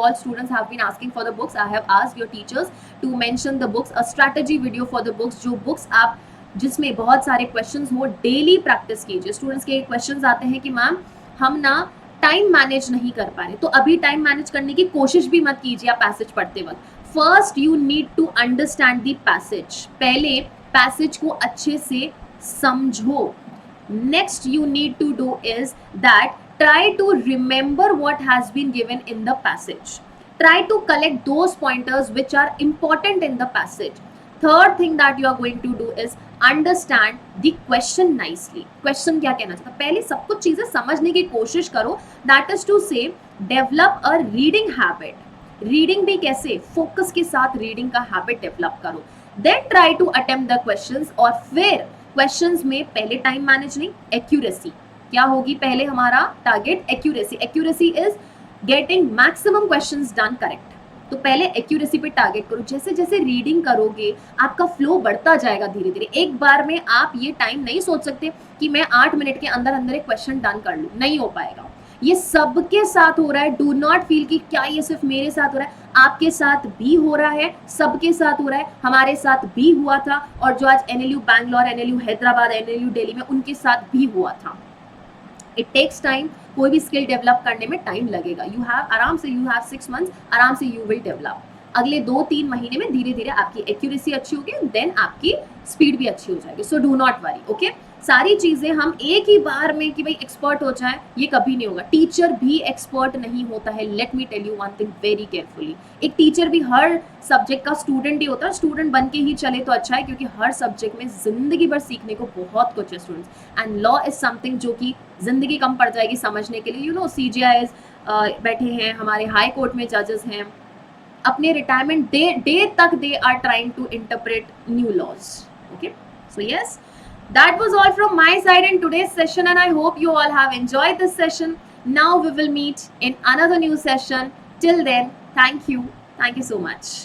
Speaker 1: all students have been asking for the books. I have asked your teachers to mention the books, a strategy video for the books, जो books आप जिसमें बहुत सारे questions हो, daily practice कीजिए. Students के questions आते हैं कि मैम हम ना टाइम मैनेज नहीं कर पा रहे, तो अभी टाइम मैनेज करने की कोशिश भी मत कीजिए आप पैसेज पढ़ते वक्त. First you need to understand the passage. पहले पैसेज को अच्छे से समझो. Next you need to do is that try to remember what has been given in the passage. Try to collect those pointers which are important in the passage. Third thing that you are going to do is understand the question nicely. Question क्या कहना चाहता है? पहले सब कुछ चीजें समझने की कोशिश करो. That is to say, develop a reading habit. Reading भी कैसे? फोकस के साथ रीडिंग का हैबिट डेवलप करो. Then try to attempt the questions और फिर क्वेश्चंस में पहले टाइम मैनेज नहीं, एक्यूरेसी. क्या होगी पहले हमारा target? Accuracy. Accuracy is getting maximum questions done correct. तो पहले एक्यूरेसी पे टारगेट करो. जैसे जैसे रीडिंग करोगे आपका फ्लो बढ़ता जाएगा धीरे धीरे. एक बार में आप ये टाइम नहीं सोच सकते कि मैं 8 मिनट के अंदर अंदर एक क्वेश्चन डन कर लूँ, नहीं हो पाएगा. ये सबके साथ हो रहा है. डू नॉट फील कि क्या ये सिर्फ मेरे साथ हो रहा है. आपके साथ भी हो रहा है, सबके साथ हो रहा है. हमारे साथ भी हुआ था और जो आज NLU Bangalore, NLU Hyderabad, NLU Delhi में उनके साथ भी हुआ था. It takes time. कोई भी स्किल डेवलप करने में टाइम लगेगा. यू हैव 6 मंथ्स, आराम से यू विल डेवलप. अगले 2-3 महीने में धीरे धीरे आपकी एक्यूरेसी अच्छी होगी, देन आपकी स्पीड भी अच्छी हो जाएगी. So do not worry. Okay, सारी चीजें हम एक ही बार में कि भाई एक्सपर्ट हो जाए, ये कभी नहीं होगा. टीचर भी एक्सपर्ट नहीं होता है. Let me tell you one thing very carefully. एक टीचर भी हर सब्जेक्ट का स्टूडेंट ही होता है. स्टूडेंट बन के ही चले तो अच्छा है, क्योंकि हर सब्जेक्ट में जिंदगी भर सीखने को बहुत कुछ है students. And law is something जो कि जिंदगी कम पड़ जाएगी समझने के लिए। यू नो CJIs बैठे हैं, हमारे हाई कोर्ट में जजेस हैं, अपने रिटायरमेंट डे तक they are trying to interpret new laws. Okay, so yes, that was all from my side in today's session, and I hope you all have enjoyed this session. Now we will meet in another new session. Till then, thank you so much.